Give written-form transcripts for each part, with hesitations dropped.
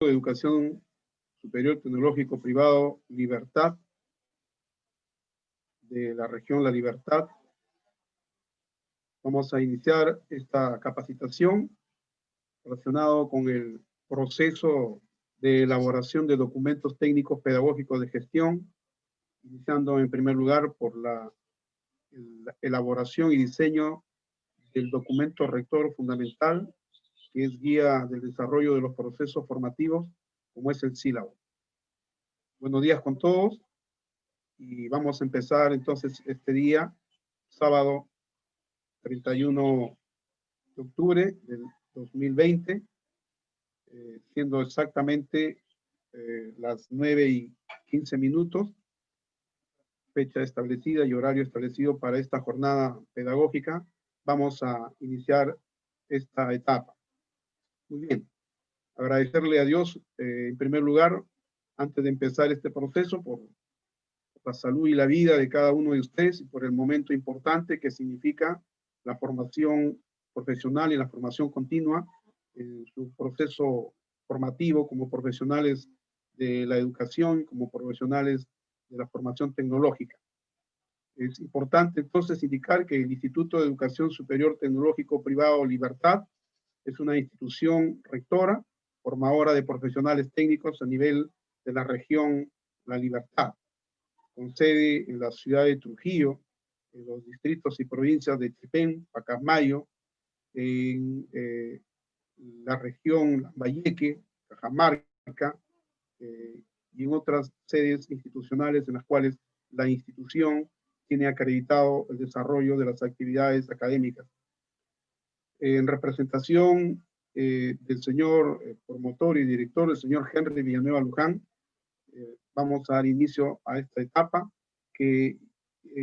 de Educación Superior Tecnológico Privado Libertad, de la región La Libertad. Vamos a iniciar esta capacitación relacionado con el proceso de elaboración de documentos técnicos pedagógicos de gestión, iniciando en primer lugar por la elaboración y diseño del documento rector fundamental, que es guía del desarrollo de los procesos formativos, como es el sílabo. Buenos días con todos, y vamos a empezar entonces este día, sábado 31 de octubre del 2020, siendo exactamente las 9:15, fecha establecida y horario establecido para esta jornada pedagógica. Vamos a iniciar esta etapa. Muy bien, agradecerle a Dios en primer lugar, antes de empezar este proceso, por la salud y la vida de cada uno de ustedes y por el momento importante que significa la formación profesional y la formación continua en su proceso formativo como profesionales de la educación, como profesionales de la formación tecnológica. Es importante entonces indicar que el Instituto de Educación Superior Tecnológico Privado Libertad es una institución rectora, formadora de profesionales técnicos a nivel de la región La Libertad, con sede en la ciudad de Trujillo, en los distritos y provincias de Chepén, Pacasmayo, en la región Lambayeque, Cajamarca, y en otras sedes institucionales en las cuales la institución tiene acreditado el desarrollo de las actividades académicas. En representación del señor promotor y director, el señor Henry Villanueva Luján, vamos a dar inicio a esta etapa que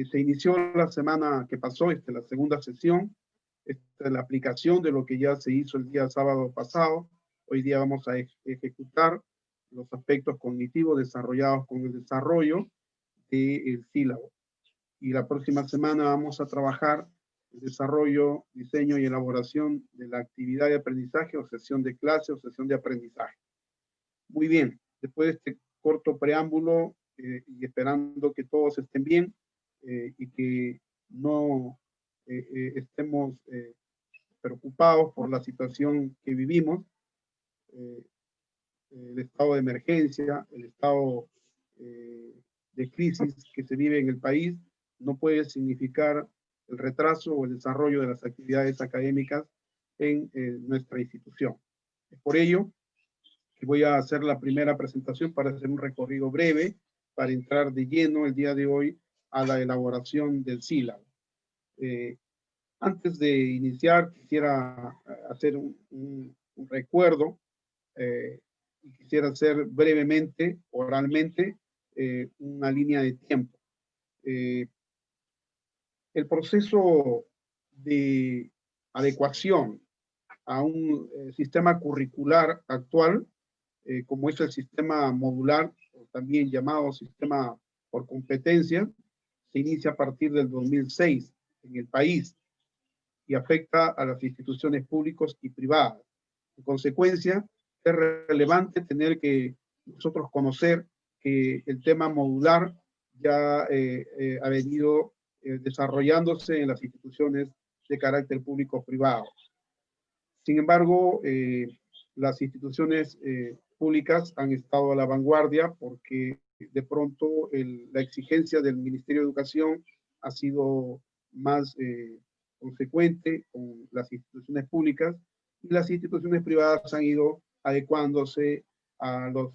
se inició la semana que pasó, la segunda sesión. Esta es la aplicación de lo que ya se hizo el día sábado pasado. Hoy día vamos a ejecutar los aspectos cognitivos desarrollados con el desarrollo del sílabo. Y la próxima semana vamos a trabajar el desarrollo, diseño y elaboración de la actividad de aprendizaje o sesión de clase o sesión de aprendizaje. Muy bien, después de este corto preámbulo y esperando que todos estén bien y que no estemos preocupados por la situación que vivimos, el estado de emergencia, el estado de crisis que se vive en el país, no puede significar el retraso o el desarrollo de las actividades académicas en nuestra institución. Es por ello que voy a hacer la primera presentación para hacer un recorrido breve, para entrar de lleno el día de hoy a la elaboración del sílabo. Antes de iniciar, quisiera hacer un recuerdo y quisiera hacer brevemente, oralmente, una línea de tiempo. El proceso de adecuación a un sistema curricular actual, como es el sistema modular, o también llamado sistema por competencia, se inicia a partir del 2006 en el país y afecta a las instituciones públicas y privadas. En consecuencia, es relevante tener que nosotros conocer que el tema modular ya ha venido desarrollándose en las instituciones de carácter público-privado. Sin embargo, las instituciones públicas han estado a la vanguardia porque de pronto la exigencia del Ministerio de Educación ha sido más consecuente con las instituciones públicas y las instituciones privadas han ido adecuándose a los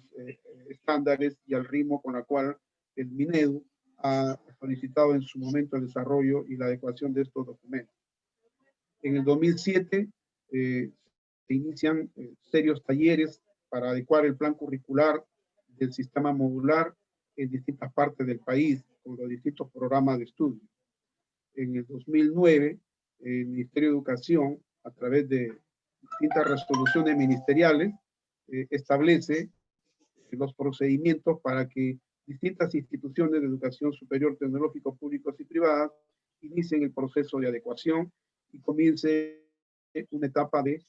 estándares y al ritmo con la cual el Minedu ha solicitado en su momento el desarrollo y la adecuación de estos documentos. En el 2007 se inician serios talleres para adecuar el plan curricular del sistema modular en distintas partes del país, con los distintos programas de estudio. En el 2009, el Ministerio de Educación, a través de distintas resoluciones ministeriales, establece los procedimientos para que distintas instituciones de educación superior tecnológico públicos y privadas inicien el proceso de adecuación y comience una etapa de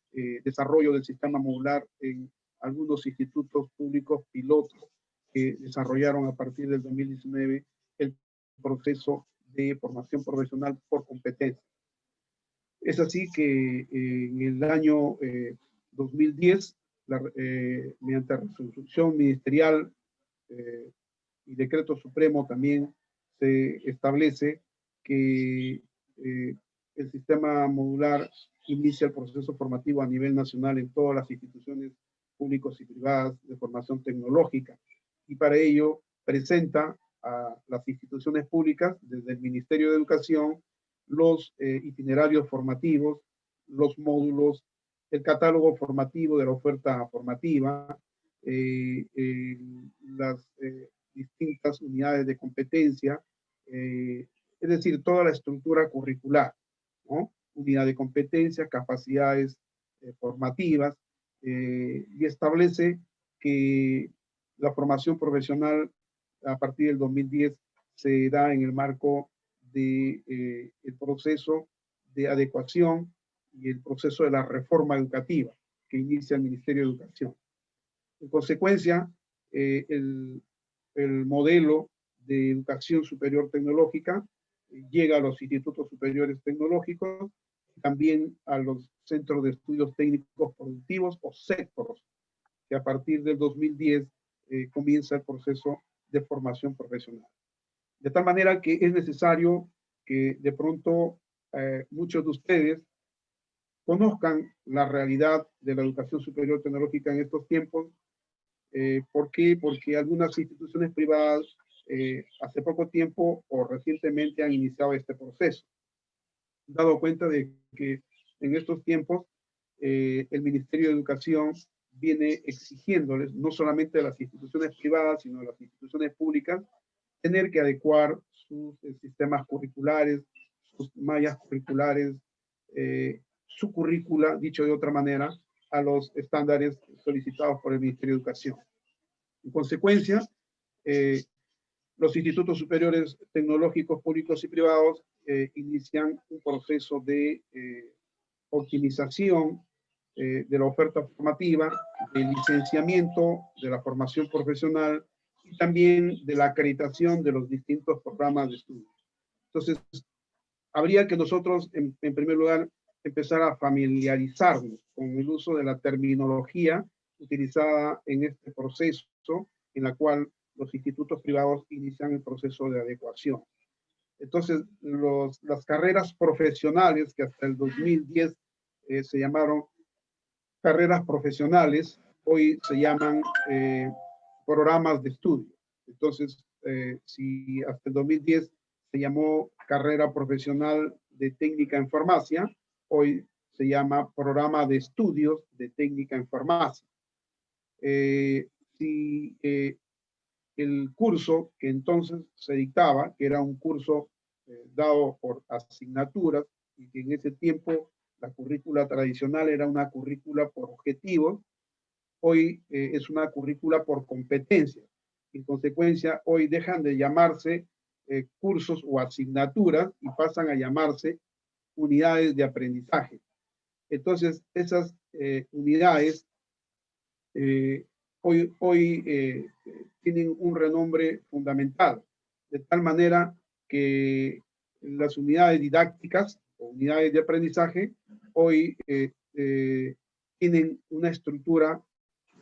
desarrollo del sistema modular en algunos institutos públicos pilotos que desarrollaron a partir del 2019 el proceso de formación profesional por competencia. Es así que en el año 2010, mediante resolución ministerial y decreto supremo, también se establece que el sistema modular inicia el proceso formativo a nivel nacional en todas las instituciones públicas y privadas de formación tecnológica, y para ello presenta a las instituciones públicas, desde el Ministerio de Educación, los itinerarios formativos, los módulos, el catálogo formativo de la oferta formativa, las distintas unidades de competencia, es decir, toda la estructura curricular, ¿no? Unidad de competencia, capacidades formativas, y establece que la formación profesional a partir del 2010 se da en el marco de el proceso de adecuación y el proceso de la reforma educativa que inicia el Ministerio de Educación. En consecuencia, el modelo de educación superior tecnológica llega a los institutos superiores tecnológicos, también a los centros de estudios técnicos productivos o CETPROS, que a partir del 2010 comienza el proceso de formación profesional. De tal manera que es necesario que de pronto muchos de ustedes conozcan la realidad de la educación superior tecnológica en estos tiempos. ¿Por qué? Porque algunas instituciones privadas hace poco tiempo o recientemente han iniciado este proceso. Dado cuenta de que en estos tiempos el Ministerio de Educación viene exigiéndoles, no solamente a las instituciones privadas, sino a las instituciones públicas, tener que adecuar sus sistemas curriculares, sus mallas curriculares, su currícula, dicho de otra manera, a los estándares solicitados por el Ministerio de Educación. En consecuencia, los institutos superiores tecnológicos públicos y privados inician un proceso de optimización de la oferta formativa, del licenciamiento, de la formación profesional y también de la acreditación de los distintos programas de estudio. Entonces, habría que nosotros, en primer lugar, empezar a familiarizarnos con el uso de la terminología utilizada en este proceso, en la cual los institutos privados inician el proceso de adecuación. Entonces, las carreras profesionales, que hasta el 2010 se llamaron carreras profesionales, hoy se llaman programas de estudio. Entonces, si hasta el 2010 se llamó carrera profesional de técnica en farmacia, hoy se llama programa de estudios de técnica en farmacia. Si el curso que entonces se dictaba, que era un curso dado por asignaturas, y que en ese tiempo la currícula tradicional era una currícula por objetivos, hoy es una currícula por competencias. En consecuencia, hoy dejan de llamarse cursos o asignaturas y pasan a llamarse unidades de aprendizaje. Entonces, esas unidades hoy tienen un renombre fundamental, de tal manera que las unidades didácticas o unidades de aprendizaje hoy tienen una estructura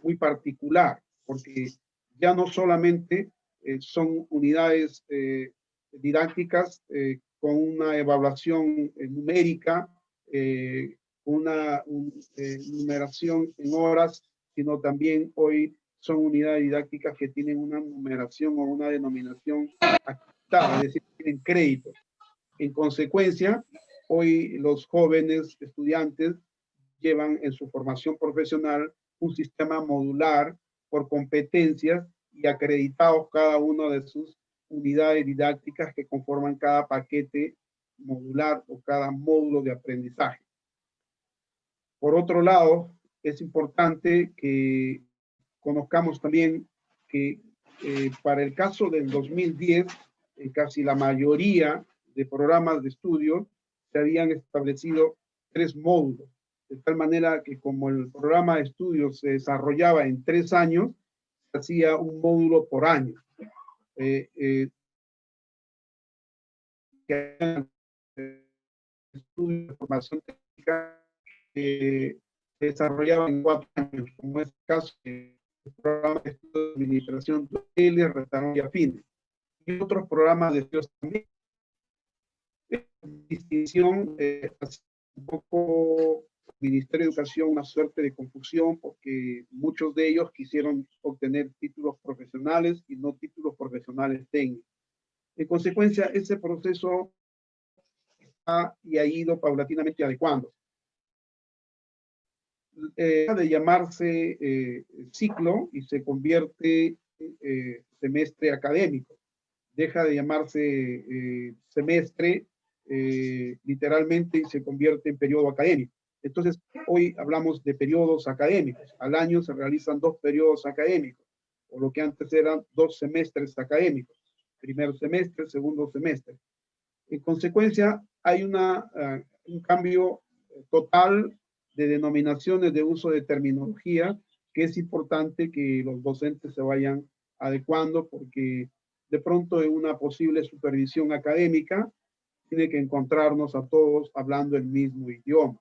muy particular, porque ya no solamente son unidades didácticas con una evaluación numérica, una numeración en horas, sino también hoy son unidades didácticas que tienen una numeración o una denominación acreditada, es decir, tienen créditos. En consecuencia, hoy los jóvenes estudiantes llevan en su formación profesional un sistema modular por competencias y acreditados cada una de sus unidades didácticas que conforman cada paquete modular o cada módulo de aprendizaje. Por otro lado, es importante que conozcamos también que para el caso del 2010, casi la mayoría de programas de estudio se habían establecido 3 módulos. de tal manera que como el programa de estudios se desarrollaba en 3 años, se hacía un módulo por año. Estudio de formación técnica se desarrollaba en 4 años, como es el caso del programa de estudio de administración de hoteles, restaurantes y afines, y otros programas de estudios también. Distinción, un poco el Ministerio de Educación, una suerte de confusión, porque muchos de ellos quisieron obtener títulos profesionales y no títulos profesionales técnicos. En consecuencia, ese proceso ha ido paulatinamente adecuando. Deja de llamarse ciclo y se convierte semestre académico. Deja de llamarse semestre literalmente y se convierte en periodo académico. Entonces, hoy hablamos de periodos académicos. Al año se realizan 2 periodos académicos, o lo que antes eran 2 semestres académicos. Primer semestre, segundo semestre. En consecuencia, hay un cambio total de denominaciones de uso de terminología que es importante que los docentes se vayan adecuando, porque de pronto en una posible supervisión académica tiene que encontrarnos a todos hablando el mismo idioma.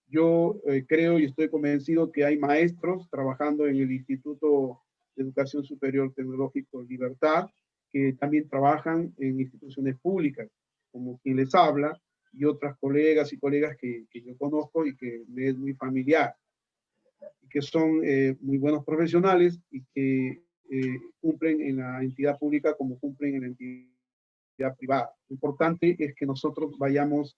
Yo creo y estoy convencido que hay maestros trabajando en el Instituto de Educación Superior Tecnológico Libertad que también trabajan en instituciones públicas, como quien les habla, y otras colegas y colegas que yo conozco y que me es muy familiar, y que son muy buenos profesionales y que cumplen en la entidad pública como cumplen en la entidad privada. Lo importante es que nosotros vayamos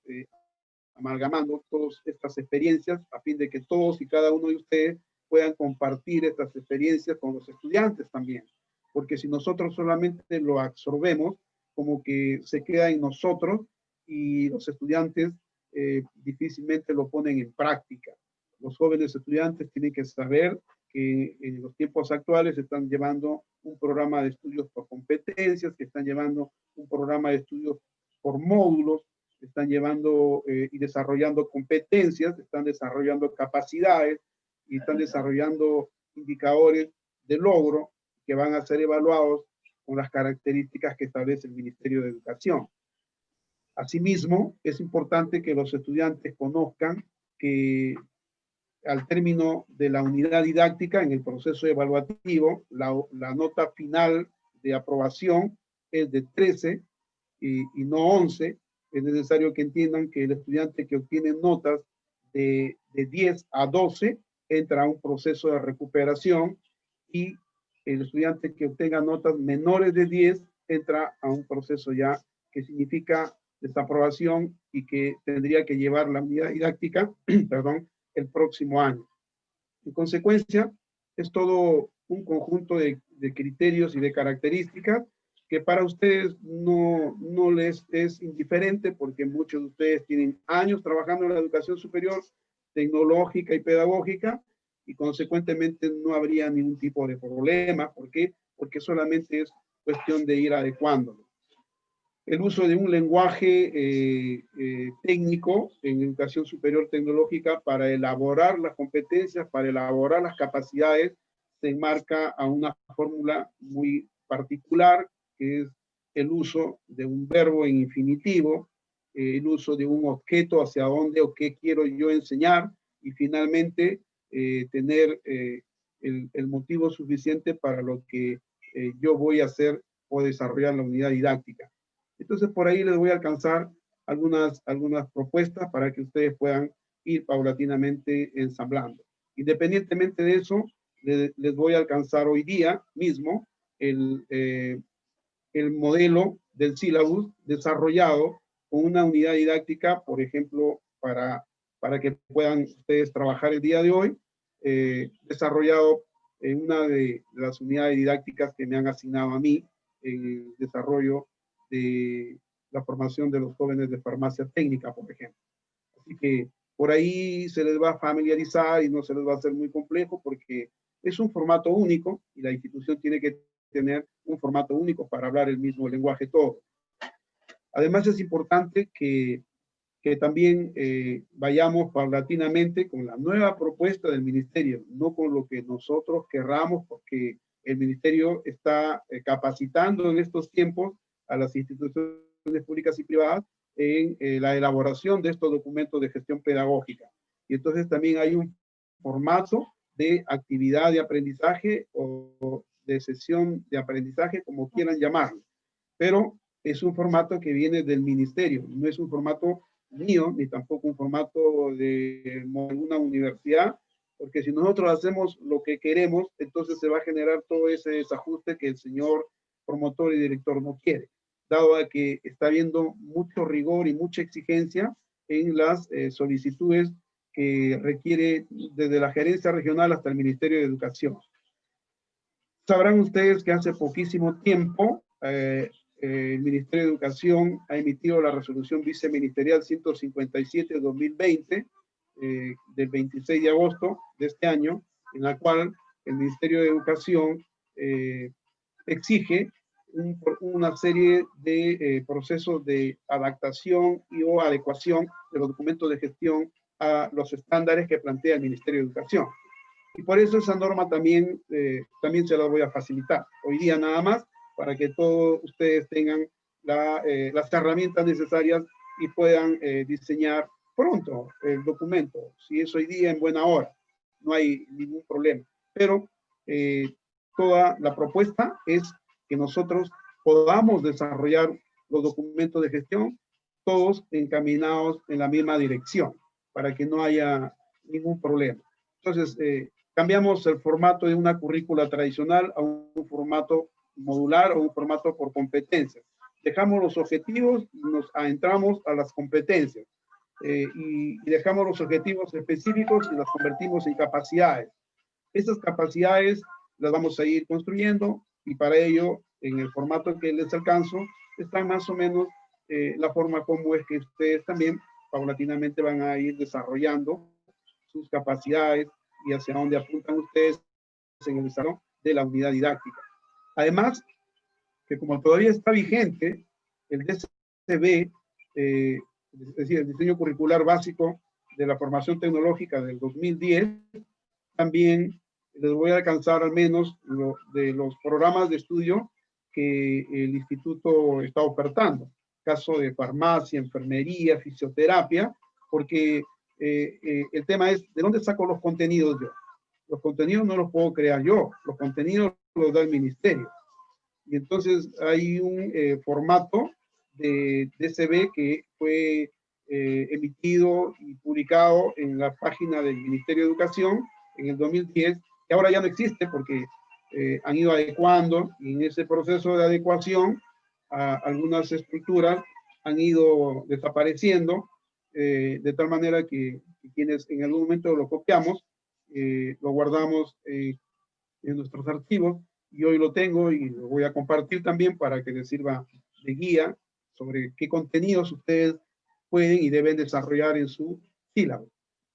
amalgamando todas estas experiencias a fin de que todos y cada uno de ustedes puedan compartir estas experiencias con los estudiantes también. Porque si nosotros solamente lo absorbemos, como que se queda en nosotros y los estudiantes difícilmente lo ponen en práctica. Los jóvenes estudiantes tienen que saber que en los tiempos actuales están llevando un programa de estudios por competencias, que están llevando un programa de estudios por módulos, están llevando y desarrollando competencias, están desarrollando capacidades y están desarrollando indicadores de logro que van a ser evaluados con las características que establece el Ministerio de Educación. Asimismo, es importante que los estudiantes conozcan que al término de la unidad didáctica, en el proceso evaluativo, la nota final de aprobación es de 13 y no 11. Es necesario que entiendan que el estudiante que obtiene notas de 10 a 12 entra a un proceso de recuperación, y el estudiante que obtenga notas menores de 10 entra a un proceso ya que significa desaprobación y que tendría que llevar la unidad didáctica perdón, el próximo año. En consecuencia, es todo un conjunto de criterios y de características que para ustedes no les es indiferente, porque muchos de ustedes tienen años trabajando en la educación superior, tecnológica y pedagógica, y consecuentemente no habría ningún tipo de problema. ¿Por qué? Porque solamente es cuestión de ir adecuándolo. El uso de un lenguaje técnico en educación superior tecnológica para elaborar las competencias, para elaborar las capacidades, se enmarca a una fórmula muy particular, que es el uso de un verbo en infinitivo, el uso de un objeto hacia dónde o qué quiero yo enseñar, y finalmente tener el motivo suficiente para lo que yo voy a hacer o desarrollar la unidad didáctica. Entonces, por ahí les voy a alcanzar algunas propuestas para que ustedes puedan ir paulatinamente ensamblando. Independientemente de eso, les voy a alcanzar hoy día mismo el modelo del sílabus desarrollado con una unidad didáctica, por ejemplo, para que puedan ustedes trabajar el día de hoy, desarrollado en una de las unidades didácticas que me han asignado a mí en el desarrollo de la formación de los jóvenes de farmacia técnica, por ejemplo. Así que por ahí se les va a familiarizar y no se les va a hacer muy complejo, porque es un formato único y la institución tiene que tener un formato único para hablar el mismo lenguaje todo. Además, es importante que que también vayamos paulatinamente con la nueva propuesta del ministerio, no con lo que nosotros querramos, porque el ministerio está capacitando en estos tiempos a las instituciones públicas y privadas en la elaboración de estos documentos de gestión pedagógica. Y entonces también hay un formato de actividad de aprendizaje o de sesión de aprendizaje, como quieran llamarlo. Pero es un formato que viene del ministerio, no es un formato mío, ni tampoco un formato de alguna universidad, porque si nosotros hacemos lo que queremos, entonces se va a generar todo ese desajuste que el señor promotor y director no quiere, dado a que está habiendo mucho rigor y mucha exigencia en las solicitudes que requiere desde la gerencia regional hasta el Ministerio de Educación. Sabrán ustedes que hace poquísimo tiempo el Ministerio de Educación ha emitido la resolución viceministerial 157 de 2020, del 26 de agosto de este año, en la cual el Ministerio de Educación exige una serie de procesos de adaptación y o adecuación de los documentos de gestión a los estándares que plantea el Ministerio de Educación. Y por eso esa norma también se la voy a facilitar hoy día nada más, para que todos ustedes tengan las herramientas necesarias y puedan diseñar pronto el documento. Si es hoy día, en buena hora, no hay ningún problema. Pero toda la propuesta es que nosotros podamos desarrollar los documentos de gestión, todos encaminados en la misma dirección, para que no haya ningún problema. Entonces, cambiamos el formato de una currícula tradicional a un formato modular o un formato por competencias. Dejamos los objetivos y nos adentramos a las competencias. Y dejamos los objetivos específicos y las convertimos en capacidades. Estas capacidades las vamos a ir construyendo y para ello, en el formato que les alcanzo, está más o menos la forma como es que ustedes también paulatinamente van a ir desarrollando sus capacidades y hacia dónde apuntan ustedes en el desarrollo de la unidad didáctica. Además, que como todavía está vigente, el DCB, es decir, el diseño curricular básico de la formación tecnológica del 2010, también les voy a alcanzar al menos de los programas de estudio que el instituto está ofertando. Caso de farmacia, enfermería, fisioterapia, porque el tema es, ¿de dónde saco los contenidos yo? Los contenidos no los puedo crear yo, los contenidos los da el ministerio. Y entonces hay un formato de DCB que fue emitido y publicado en la página del Ministerio de Educación en el 2010, que ahora ya no existe porque han ido adecuando, y en ese proceso de adecuación algunas estructuras han ido desapareciendo, de tal manera que quienes en algún momento lo copiamos, lo guardamos en nuestros archivos, y hoy lo tengo y lo voy a compartir también para que les sirva de guía sobre qué contenidos ustedes pueden y deben desarrollar en su sílabo.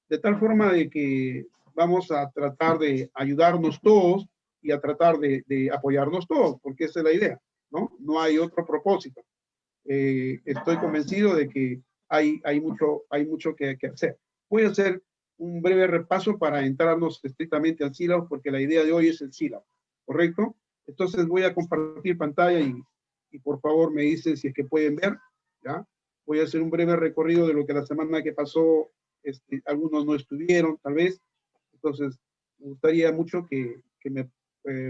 De tal forma de que vamos a tratar de ayudarnos todos y a tratar de apoyarnos todos, porque esa es la idea, ¿no? No hay otro propósito. Estoy convencido de que hay mucho que hacer. Voy a hacer un breve repaso para entrarnos estrictamente al sílabo, porque la idea de hoy es el sílabo, ¿correcto? Entonces voy a compartir pantalla y por favor me dicen si es que pueden ver, ¿ya? Voy a hacer un breve recorrido de lo que la semana que pasó algunos no estuvieron, tal vez. Entonces, me gustaría mucho que me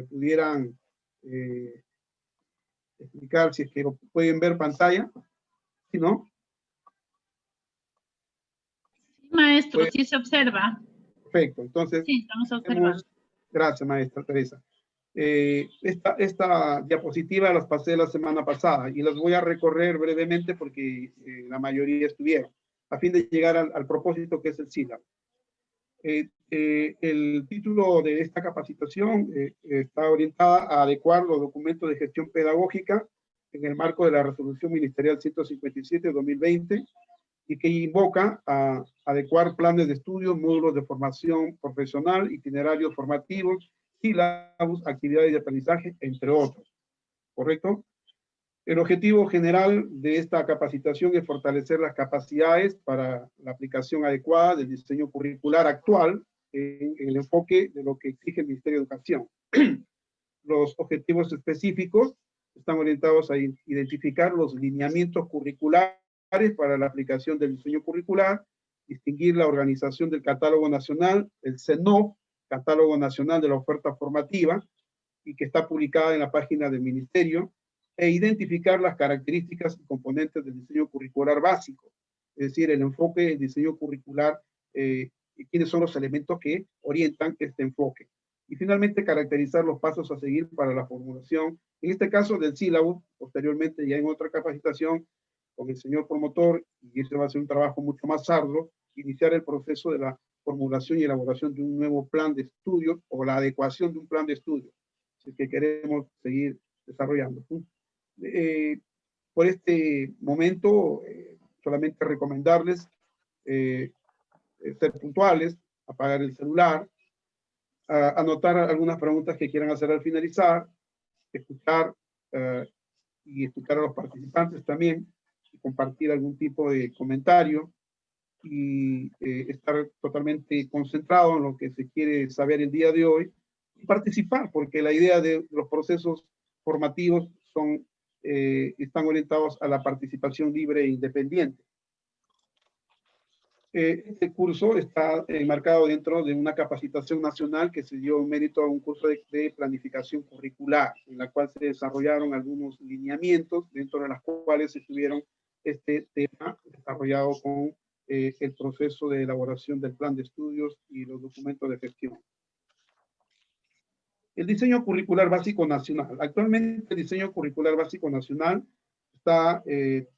pudieran explicar si es que lo pueden ver pantalla. ¿Sí, no? Sí, maestro, sí se observa. Perfecto, entonces. Sí, estamos observando. Gracias, maestra Teresa. Esta diapositiva las pasé la semana pasada y las voy a recorrer brevemente porque la mayoría estuvieron, a fin de llegar al propósito que es el sílabo. El título de esta capacitación está orientada a adecuar los documentos de gestión pedagógica en el marco de la resolución ministerial 157 de 2020 y que invoca a adecuar planes de estudio, módulos de formación profesional, itinerarios formativos, sílabos, actividades de aprendizaje, entre otros. ¿Correcto? El objetivo general de esta capacitación es fortalecer las capacidades para la aplicación adecuada del diseño curricular actual en el enfoque de lo que exige el Ministerio de Educación. Los objetivos específicos están orientados a identificar los lineamientos curriculares para la aplicación del diseño curricular, distinguir la organización del catálogo nacional, el CENOF, Catálogo Nacional de la Oferta Formativa, y que está publicada en la página del Ministerio, e identificar las características y componentes del diseño curricular básico, es decir, el enfoque del diseño curricular y quiénes son los elementos que orientan este enfoque. Y finalmente, caracterizar los pasos a seguir para la formulación, en este caso del sílabo, posteriormente ya en otra capacitación con el señor promotor, y este va a ser un trabajo mucho más arduo, iniciar el proceso de la formulación y elaboración de un nuevo plan de estudio o la adecuación de un plan de estudio, si es que queremos seguir desarrollando. Por este momento, solamente recomendarles ser puntuales, apagar el celular, anotar algunas preguntas que quieran hacer al finalizar, escuchar y escuchar a los participantes también, y compartir algún tipo de comentario y estar totalmente concentrado en lo que se quiere saber el día de hoy y participar, porque la idea de los procesos formativos están orientados a la participación libre e independiente. Este curso está enmarcado dentro de una capacitación nacional que se dio en mérito a un curso de planificación curricular, en la cual se desarrollaron algunos lineamientos, dentro de las cuales estuvieron este tema desarrollado con el proceso de elaboración del plan de estudios y los documentos de gestión. El diseño curricular básico nacional. Actualmente el diseño curricular básico nacional está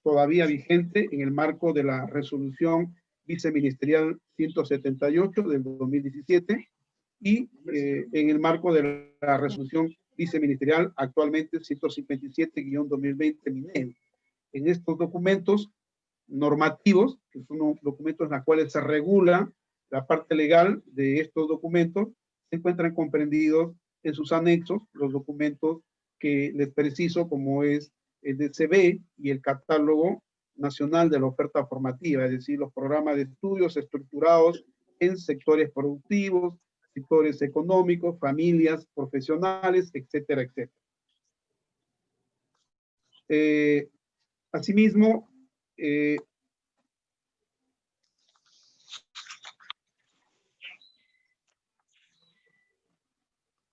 todavía vigente en el marco de la resolución viceministerial 178 del 2017 y en el marco de la resolución viceministerial actualmente 157-2020 MINEL. En estos documentos normativos, que son documentos en los cuales se regula la parte legal de estos documentos, se encuentran comprendidos en sus anexos los documentos que les preciso, como es el DCB y el catálogo nacional de la oferta formativa, es decir, los programas de estudios estructurados en sectores productivos, sectores económicos, familias, profesionales, etcétera, etcétera. Asimismo,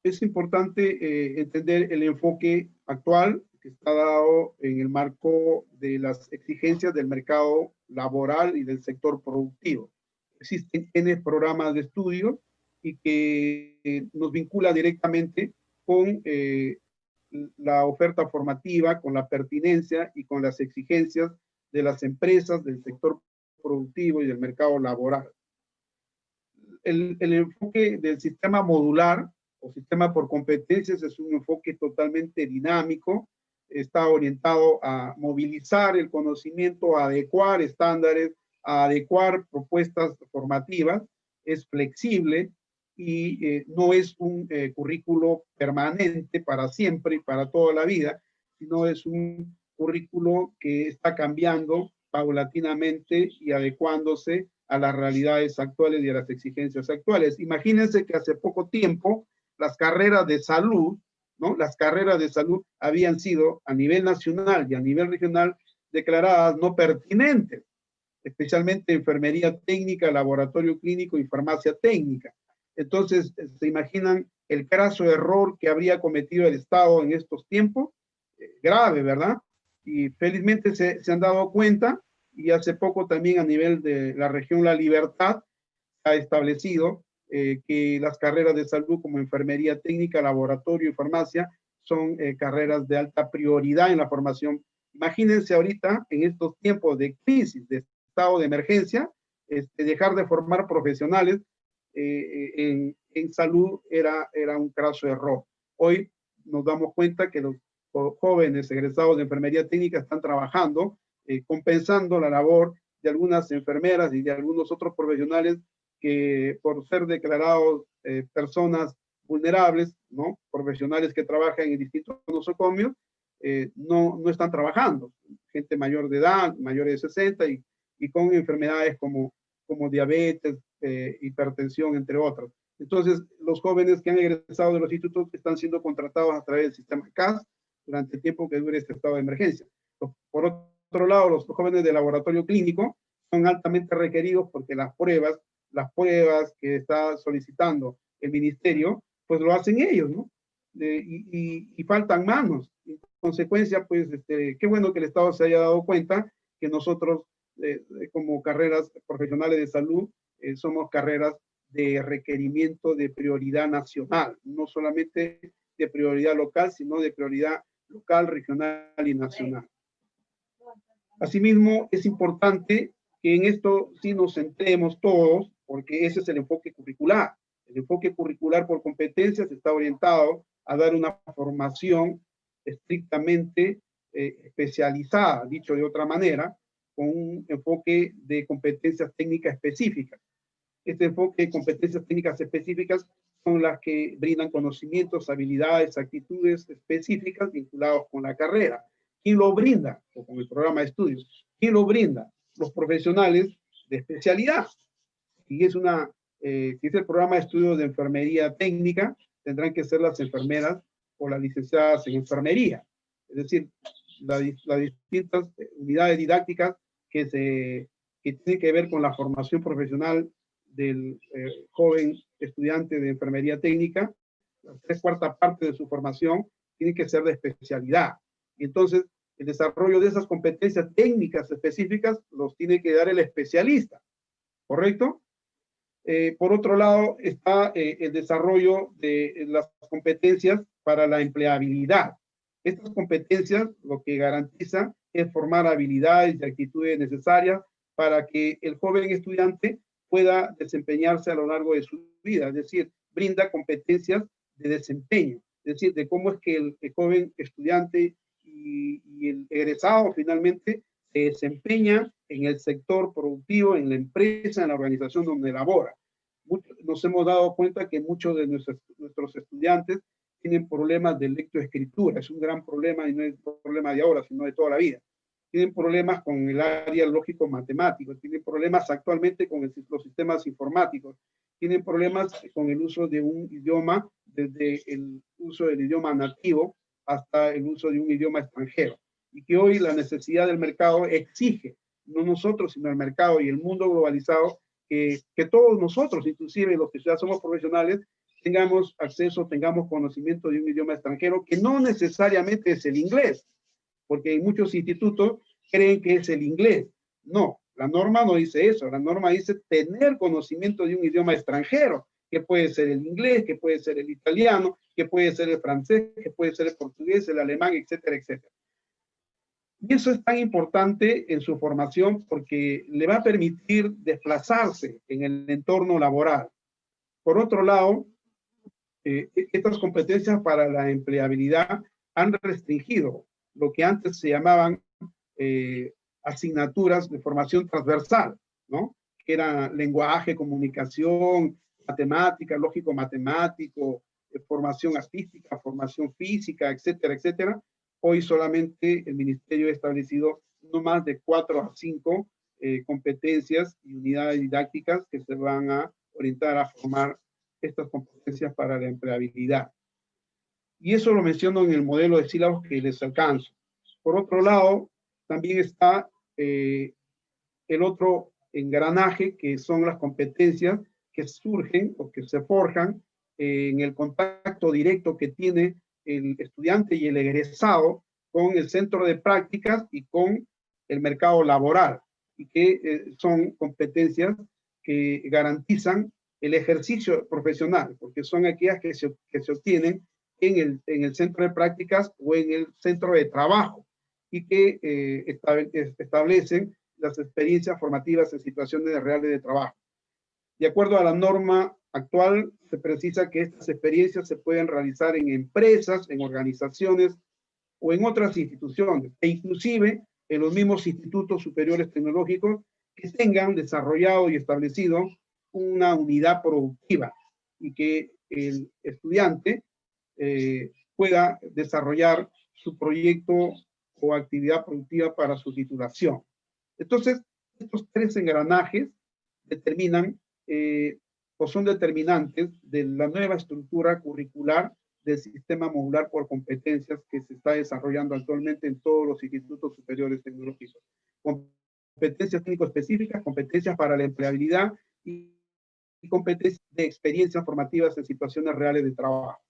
es importante entender el enfoque actual que está dado en el marco de las exigencias del mercado laboral y del sector productivo. Existen N programas de estudio y que nos vincula directamente con la oferta formativa, con la pertinencia y con las exigencias de las empresas, del sector productivo y del mercado laboral. El enfoque del sistema modular o sistema por competencias es un enfoque totalmente dinámico, está orientado a movilizar el conocimiento, a adecuar estándares, a adecuar propuestas formativas, es flexible y no es un currículo permanente para siempre y para toda la vida, sino es un currículo que está cambiando paulatinamente y adecuándose a las realidades actuales y a las exigencias actuales. Imagínense que hace poco tiempo las carreras de salud, ¿no? Las carreras de salud habían sido a nivel nacional y a nivel regional declaradas no pertinentes, especialmente enfermería técnica, laboratorio clínico y farmacia técnica. Entonces, ¿se imaginan el craso error que habría cometido el Estado en estos tiempos? Grave, ¿verdad? Y felizmente se han dado cuenta, y hace poco también a nivel de la región La Libertad ha establecido que las carreras de salud como enfermería técnica, laboratorio y farmacia son carreras de alta prioridad en la formación. Imagínense ahorita, en estos tiempos de crisis, de estado de emergencia, dejar de formar profesionales en salud era un craso error. Hoy nos damos cuenta que los jóvenes egresados de enfermería técnica están trabajando, compensando la labor de algunas enfermeras y de algunos otros profesionales que por ser declarados personas vulnerables, ¿no? Profesionales que trabajan en distintos nosocomios, no están trabajando. Gente mayor de edad, mayores de 60 y con enfermedades como diabetes, hipertensión, entre otras. Entonces, los jóvenes que han egresado de los institutos están siendo contratados a través del sistema CAS durante el tiempo que dure este estado de emergencia. Por otro lado, los jóvenes de laboratorio clínico son altamente requeridos porque las pruebas que está solicitando el ministerio, pues lo hacen ellos, ¿no? Y faltan manos. En consecuencia, pues, qué bueno que el Estado se haya dado cuenta que nosotros, como carreras profesionales de salud, somos carreras de requerimiento de prioridad nacional, no solamente de prioridad local, sino de prioridad local, regional y nacional. Asimismo, es importante que en esto sí nos centremos todos, porque ese es el enfoque curricular. El enfoque curricular por competencias está orientado a dar una formación estrictamente especializada, dicho de otra manera, con un enfoque de competencias técnicas específicas. Este enfoque de competencias técnicas específicas son las que brindan conocimientos, habilidades, actitudes específicas vinculados con la carrera. ¿Quién lo brinda? O con el programa de estudios. ¿Quién lo brinda? Los profesionales de especialidad. Si es el programa de estudios de enfermería técnica, tendrán que ser las enfermeras o las licenciadas en enfermería. Es decir, las distintas unidades didácticas que tienen que ver con la formación profesional del joven estudiante de enfermería técnica, la 3/4 parte de su formación tiene que ser de especialidad. Y entonces, el desarrollo de esas competencias técnicas específicas los tiene que dar el especialista, ¿correcto? Por otro lado, está el desarrollo de las competencias para la empleabilidad. Estas competencias lo que garantizan es formar habilidades y actitudes necesarias para que el joven estudiante pueda desempeñarse a lo largo de su vida, es decir, brinda competencias de desempeño, es decir, de cómo es que el joven estudiante y el egresado finalmente se desempeña en el sector productivo, en la empresa, en la organización donde labora. Nos hemos dado cuenta que muchos de nuestros estudiantes tienen problemas de lectoescritura, es un gran problema y no es un problema de ahora, sino de toda la vida. Tienen problemas con el área lógico-matemático, tienen problemas actualmente con los sistemas informáticos, tienen problemas con el uso de un idioma, desde el uso del idioma nativo hasta el uso de un idioma extranjero. Y que hoy la necesidad del mercado exige, no nosotros, sino el mercado y el mundo globalizado, que todos nosotros, inclusive los que ya somos profesionales, tengamos acceso, tengamos conocimiento de un idioma extranjero, que no necesariamente es el inglés, porque en muchos institutos creen que es el inglés. No, la norma no dice eso, la norma dice tener conocimiento de un idioma extranjero, que puede ser el inglés, que puede ser el italiano, que puede ser el francés, que puede ser el portugués, el alemán, etcétera, etcétera. Y eso es tan importante en su formación porque le va a permitir desplazarse en el entorno laboral. Por otro lado, estas competencias para la empleabilidad han restringido lo que antes se llamaban asignaturas de formación transversal, ¿no? Que era lenguaje, comunicación, matemática, lógico-matemático, formación artística, formación física, etcétera, etcétera. Hoy solamente el Ministerio ha establecido no más de 4 a 5 competencias y unidades didácticas que se van a orientar a formar estas competencias para la empleabilidad. Y eso lo menciono en el modelo de sílabos que les alcanzo. Por otro lado, también está el otro engranaje, que son las competencias que surgen o que se forjan en el contacto directo que tiene el estudiante y el egresado con el centro de prácticas y con el mercado laboral, y que son competencias que garantizan el ejercicio profesional, porque son aquellas que se obtienen en el centro de prácticas o en el centro de trabajo, y que establecen las experiencias formativas en situaciones reales de trabajo. De acuerdo a la norma actual, se precisa que estas experiencias se pueden realizar en empresas, en organizaciones o en otras instituciones, e inclusive en los mismos institutos superiores tecnológicos que tengan desarrollado y establecido una unidad productiva y que el estudiante pueda desarrollar su proyecto o actividad productiva para su titulación. Entonces, estos tres engranajes determinan o son determinantes de la nueva estructura curricular del sistema modular por competencias que se está desarrollando actualmente en todos los institutos superiores tecnológicos. Competencias técnico-específicas, competencias para la empleabilidad y competencias de experiencias formativas en situaciones reales de trabajo.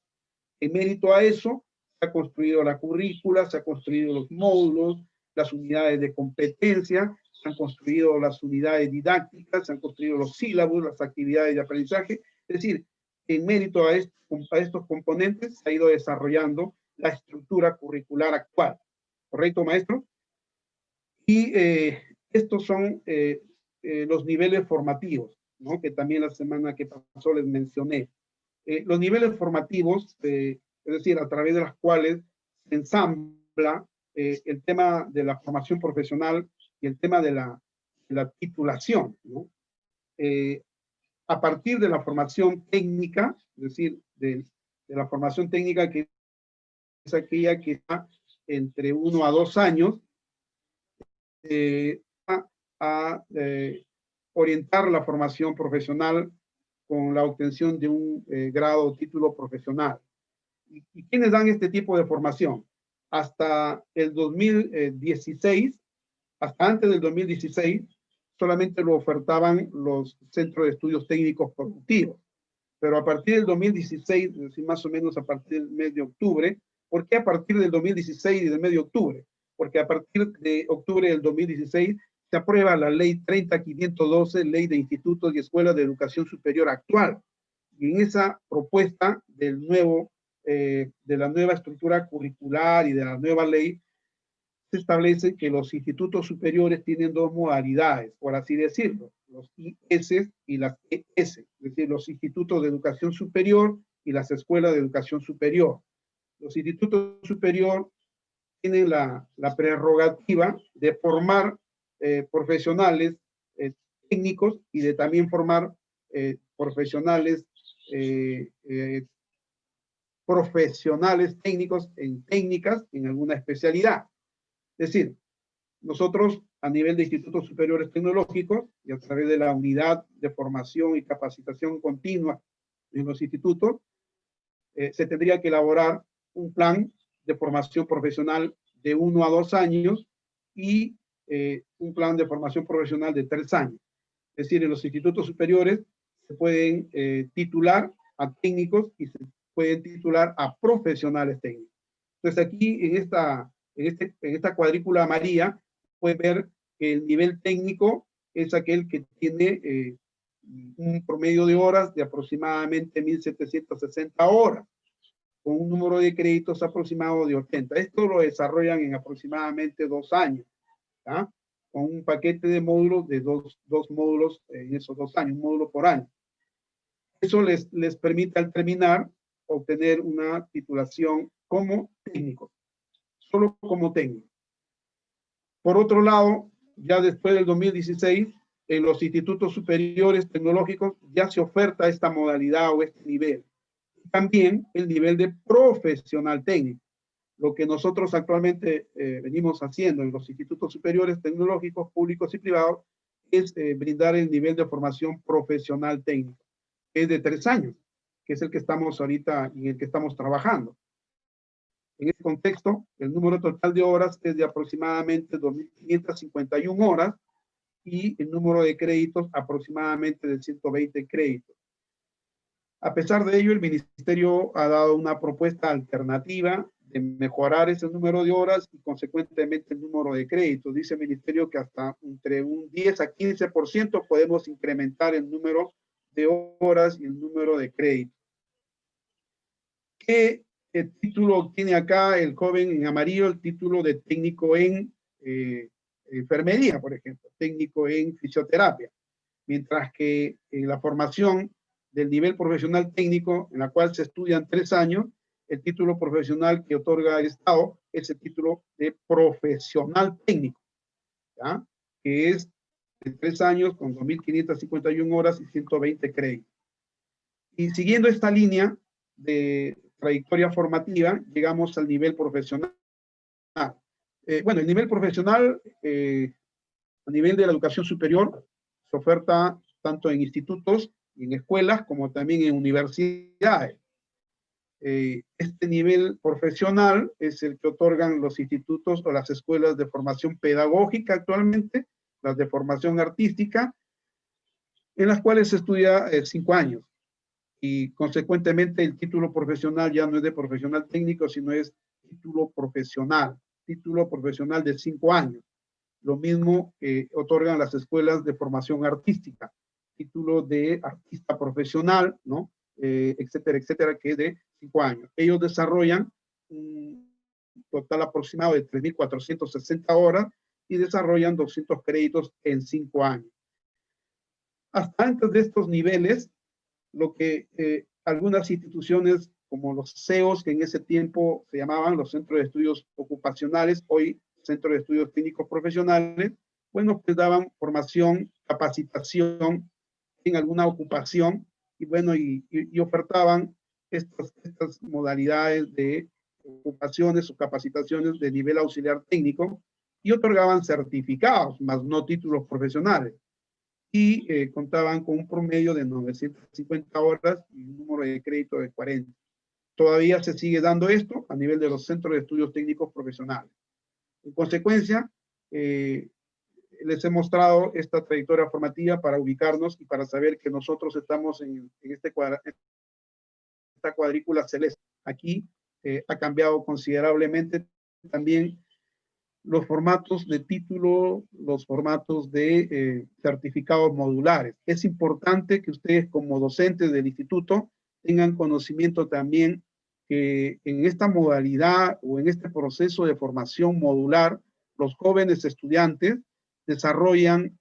En mérito a eso, se ha construido la currícula, se han construido los módulos, las unidades de competencia, se han construido las unidades didácticas, se han construido los sílabos, las actividades de aprendizaje. Es decir, en mérito a estos componentes se ha ido desarrollando la estructura curricular actual. ¿Correcto, maestro? Y estos son los niveles formativos, ¿no? Que también la semana que pasó les mencioné. Los niveles formativos, es decir, a través de las cuales se ensambla el tema de la formación profesional y el tema de la titulación, ¿no? A partir de la formación técnica, es decir, de la formación técnica que es aquella que está entre 1 a 2 años, a orientar la formación profesional con la obtención de un grado o título profesional. ¿Y quiénes dan este tipo de formación? Hasta el 2016, hasta antes del 2016, solamente lo ofertaban los centros de estudios técnicos productivos. Pero a partir del 2016, es decir, más o menos a partir del mes de octubre, ¿por qué a partir del 2016 y del mes de octubre? Porque a partir de octubre del 2016 se aprueba la ley 30.512, ley de institutos y escuelas de educación superior actual. Y en esa propuesta del de la nueva estructura curricular y de la nueva ley, se establece que los institutos superiores tienen dos modalidades, por así decirlo, los IS y las ES, es decir, los institutos de educación superior y las escuelas de educación superior. Los institutos superiores tienen la prerrogativa de formar profesionales técnicos y de también formar profesionales técnicos en técnicas en alguna especialidad. Es decir, nosotros a nivel de institutos superiores tecnológicos y a través de la unidad de formación y capacitación continua en los institutos, se tendría que elaborar un plan de formación profesional de 1 a 2 años y un plan de formación profesional de 3 años. Es decir, en los institutos superiores se pueden titular a técnicos y se pueden titular a profesionales técnicos. Entonces aquí en esta cuadrícula amarilla pueden ver que el nivel técnico es aquel que tiene un promedio de horas de aproximadamente 1.760 horas, con un número de créditos aproximado de 80. Esto lo desarrollan en aproximadamente 2 años, ¿tá? Con un paquete de módulos de dos módulos en esos 2 años, un módulo por año. Eso les permite al terminar obtener una titulación como técnico, solo como técnico. Por otro lado, ya después del 2016, en los institutos superiores tecnológicos ya se oferta esta modalidad o este nivel. También el nivel de profesional técnico. Lo que nosotros actualmente venimos haciendo en los institutos superiores tecnológicos públicos y privados es brindar el nivel de formación profesional técnico, que es de 3 años, que es el que estamos ahorita y el que estamos trabajando. En este contexto, el número total de horas es de aproximadamente 2.551 horas y el número de créditos aproximadamente de 120 créditos. A pesar de ello, el Ministerio ha dado una propuesta alternativa de mejorar ese número de horas y consecuentemente el número de créditos. Dice el Ministerio que hasta entre un 10 a 15% podemos incrementar el número de horas y el número de créditos. ¿Qué título obtiene acá el joven en amarillo? El título de técnico en enfermería, por ejemplo, técnico en fisioterapia. Mientras que en la formación del nivel profesional técnico, en la cual se estudian 3 años, el título profesional que otorga el Estado es el título de profesional técnico, ¿ya? Que es de 3 años con 2.551 horas y 120 créditos. Y siguiendo esta línea de trayectoria formativa, llegamos al nivel profesional Bueno, el nivel profesional, a nivel de la educación superior, se oferta tanto en institutos y en escuelas como también en universidades. Este nivel profesional es el que otorgan los institutos o las escuelas de formación pedagógica actualmente, las de formación artística, en las cuales se estudia 5 años. Y consecuentemente el título profesional ya no es de profesional técnico, sino es título profesional de 5 años. Lo mismo otorgan las escuelas de formación artística, título de artista profesional, ¿no? Etcétera, etcétera, que es de 5 años. Ellos desarrollan un total aproximado de 3.460 horas y desarrollan 200 créditos en 5 años. Hasta antes de estos niveles, lo que algunas instituciones como los CEOs, que en ese tiempo se llamaban los Centros de Estudios Ocupacionales, hoy Centros de Estudios Técnicos Profesionales, bueno, pues daban formación, capacitación en alguna ocupación y bueno, y ofertaban estas modalidades de ocupaciones o capacitaciones de nivel auxiliar técnico y otorgaban certificados, más no títulos profesionales. Y contaban con un promedio de 950 horas y un número de crédito de 40. Todavía se sigue dando esto a nivel de los centros de estudios técnicos profesionales. En consecuencia, les he mostrado esta trayectoria formativa para ubicarnos y para saber que nosotros estamos en esta cuadrícula celeste. Aquí ha cambiado considerablemente también los formatos de título, los formatos de certificados modulares. Es importante que ustedes como docentes del instituto tengan conocimiento también que en esta modalidad o en este proceso de formación modular, los jóvenes estudiantes desarrollan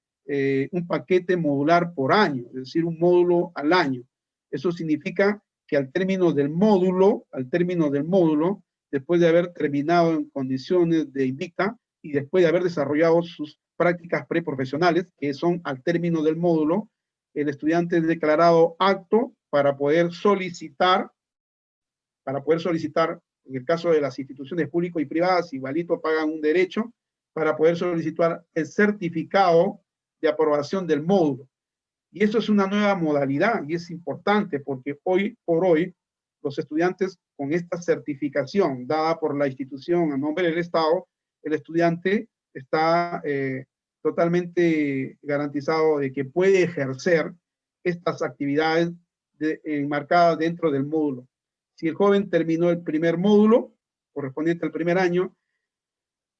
un paquete modular por año, es decir, un módulo al año. Eso significa que al término del módulo, después de haber terminado en condiciones de invicta y después de haber desarrollado sus prácticas preprofesionales, que son al término del módulo, el estudiante es declarado apto para poder solicitar, en el caso de las instituciones públicas y privadas, igualito pagan un derecho, para poder solicitar el certificado de aprobación del módulo. Y eso es una nueva modalidad y es importante porque hoy por hoy los estudiantes con esta certificación dada por la institución a nombre del Estado, el estudiante está totalmente garantizado de que puede ejercer estas actividades enmarcadas dentro del módulo. Si el joven terminó el primer módulo, correspondiente al primer año,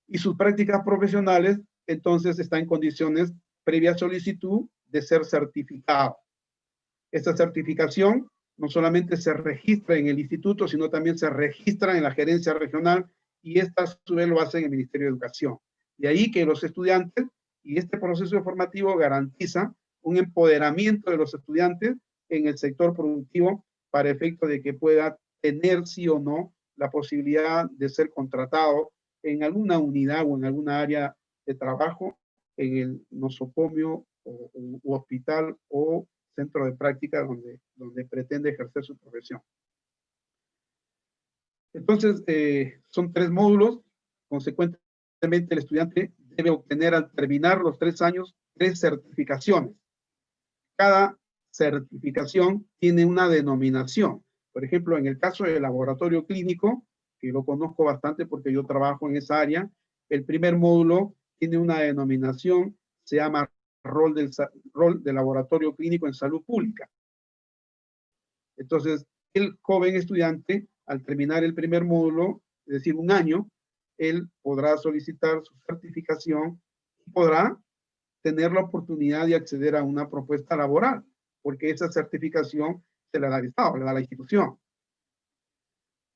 y sus prácticas profesionales, entonces está en condiciones, previa solicitud, de ser certificado. Esta certificación no solamente se registra en el instituto, sino también se registra en la gerencia regional y esta a su vez lo hace en el Ministerio de Educación. De ahí que los estudiantes y este proceso formativo garantiza un empoderamiento de los estudiantes en el sector productivo para efecto de que pueda tener sí o no la posibilidad de ser contratado en alguna unidad o en alguna área de trabajo en el nosocomio u hospital o centro de práctica donde pretende ejercer su profesión. Entonces, son 3 módulos. Consecuentemente, el estudiante debe obtener al terminar los 3 años 3 certificaciones. Cada certificación tiene una denominación. Por ejemplo, en el caso del laboratorio clínico, que lo conozco bastante porque yo trabajo en esa área, el primer módulo tiene una denominación, se llama rol del laboratorio clínico en salud pública. Entonces, el joven estudiante, al terminar el primer módulo, es decir, un año, él podrá solicitar su certificación y podrá tener la oportunidad de acceder a una propuesta laboral, porque esa certificación se la da el Estado, la da la institución.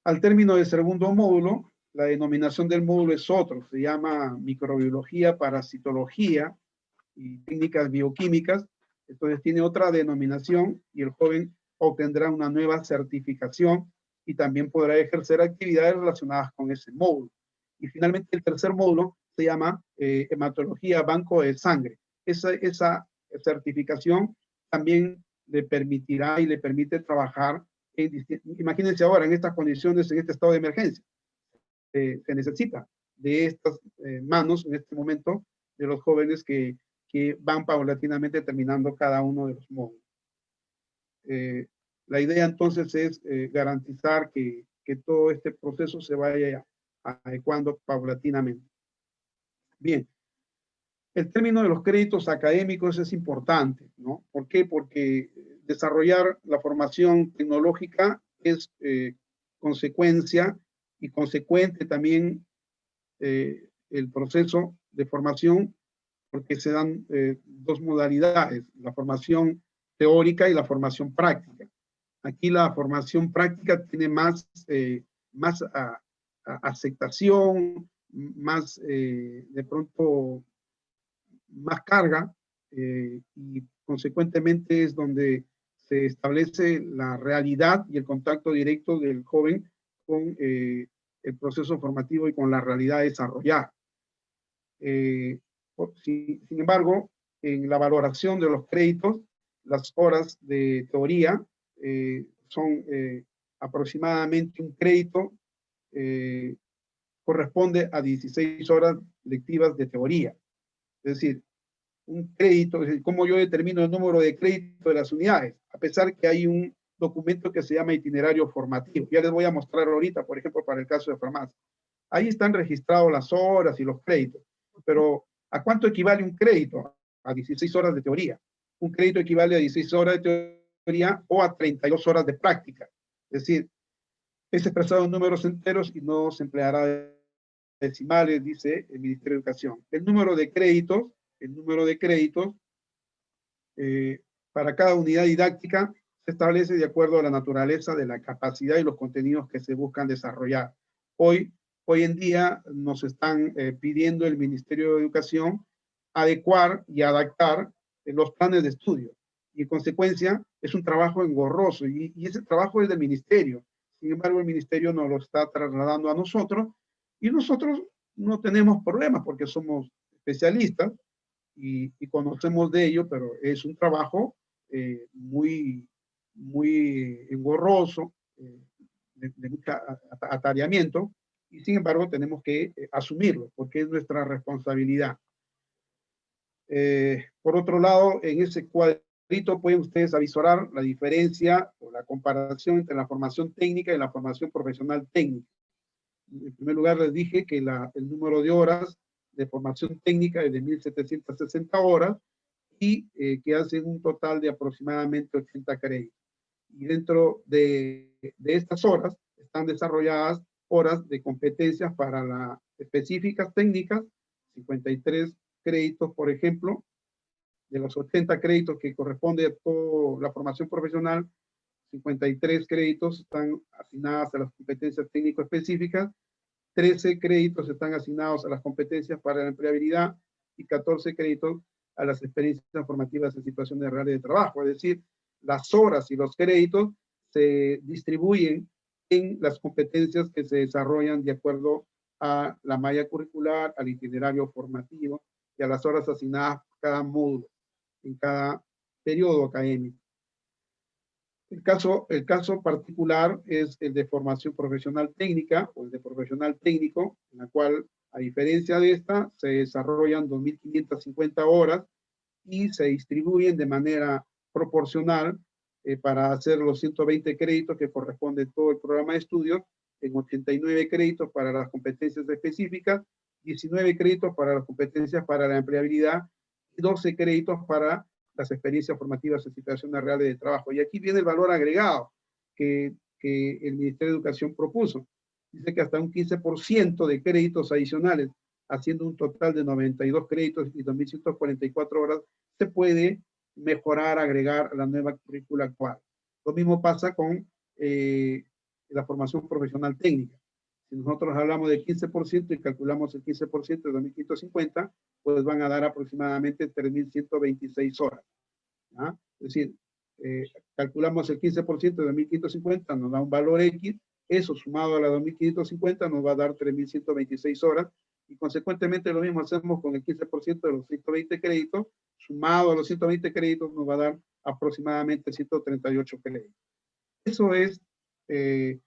Al término del segundo módulo, la denominación del módulo es otro, se llama microbiología, parasitología y técnicas bioquímicas, entonces tiene otra denominación y el joven obtendrá una nueva certificación y también podrá ejercer actividades relacionadas con ese módulo. Y finalmente el tercer módulo se llama hematología banco de sangre. Esa certificación también le permitirá y le permite trabajar imagínense ahora en estas condiciones, en este estado de emergencia, se necesita de estas manos en este momento de los jóvenes que van paulatinamente terminando cada uno de los módulos. La idea entonces es garantizar que todo este proceso se vaya adecuando paulatinamente. Bien, el término de los créditos académicos es importante, ¿no? ¿Por qué? Porque desarrollar la formación tecnológica es consecuencia y consecuente también el proceso de formación, porque se dan dos modalidades, la formación teórica y la formación práctica. Aquí la formación práctica tiene más aceptación, más de pronto más carga y consecuentemente es donde se establece la realidad y el contacto directo del joven con el proceso formativo y con la realidad desarrollada. Sin embargo, en la valoración de los créditos, las horas de teoría son aproximadamente un crédito corresponde a 16 horas lectivas de teoría. Es decir, un crédito, es decir, cómo yo determino el número de crédito de las unidades, a pesar que hay un documento que se llama itinerario formativo. Ya les voy a mostrar ahorita, por ejemplo, para el caso de farmacia. Ahí están registrados las horas y los créditos, pero ¿a cuánto equivale un crédito? A 16 horas de teoría. Un crédito equivale a 16 horas de teoría o a 32 horas de práctica. Es decir, es expresado en números enteros y no se empleará decimales, dice el Ministerio de Educación. El número de créditos para cada unidad didáctica se establece de acuerdo a la naturaleza de la capacidad y los contenidos que se buscan desarrollar. Hoy en día nos están pidiendo el Ministerio de Educación adecuar y adaptar los planes de estudio. Y en consecuencia es un trabajo engorroso y ese trabajo es del Ministerio. Sin embargo, el Ministerio nos lo está trasladando a nosotros y nosotros no tenemos problemas porque somos especialistas y conocemos de ello, pero es un trabajo muy engorroso, de mucho atareamiento, y sin embargo tenemos que asumirlo, porque es nuestra responsabilidad. Por otro lado, en ese cuadrito pueden ustedes avisorar la diferencia o la comparación entre la formación técnica y la formación profesional técnica. En primer lugar, les dije que el número de horas de formación técnica es de 1.760 horas y que hacen un total de aproximadamente 80 créditos. Y dentro de estas horas están desarrolladas horas de competencias para las específicas técnicas, 53 créditos, por ejemplo, de los 80 créditos que corresponde a toda la formación profesional, 53 créditos están asignadas a las competencias técnico específicas, 13 créditos están asignados a las competencias para la empleabilidad y 14 créditos a las experiencias formativas en situaciones reales de trabajo. Es decir, las horas y los créditos se distribuyen en las competencias que se desarrollan de acuerdo a la malla curricular, al itinerario formativo y a las horas asignadas por cada módulo, en cada periodo académico. El caso particular es el de formación profesional técnica o el de profesional técnico, en la cual, a diferencia de esta, se desarrollan 2.550 horas y se distribuyen de manera proporcional para hacer los 120 créditos que corresponde todo el programa de estudios, en 89 créditos para las competencias específicas, 19 créditos para las competencias para la empleabilidad y 12 créditos para las experiencias formativas en situaciones reales de trabajo. Y aquí viene el valor agregado que el Ministerio de Educación propuso. Dice que hasta un 15% de créditos adicionales, haciendo un total de 92 créditos y 2.144 horas, se puede mejorar, agregar a la nueva currícula actual. Lo mismo pasa con la formación profesional técnica. Si nosotros hablamos del 15% y calculamos el 15% de 2.550, pues van a dar aproximadamente 3.126 horas. ¿Ah? Es decir, calculamos el 15% de 2.550, nos da un valor X, eso sumado a la 2.550 nos va a dar 3.126 horas, y consecuentemente lo mismo hacemos con el 15% de los 120 créditos, sumado a los 120 créditos nos va a dar aproximadamente 138 créditos. Eso es el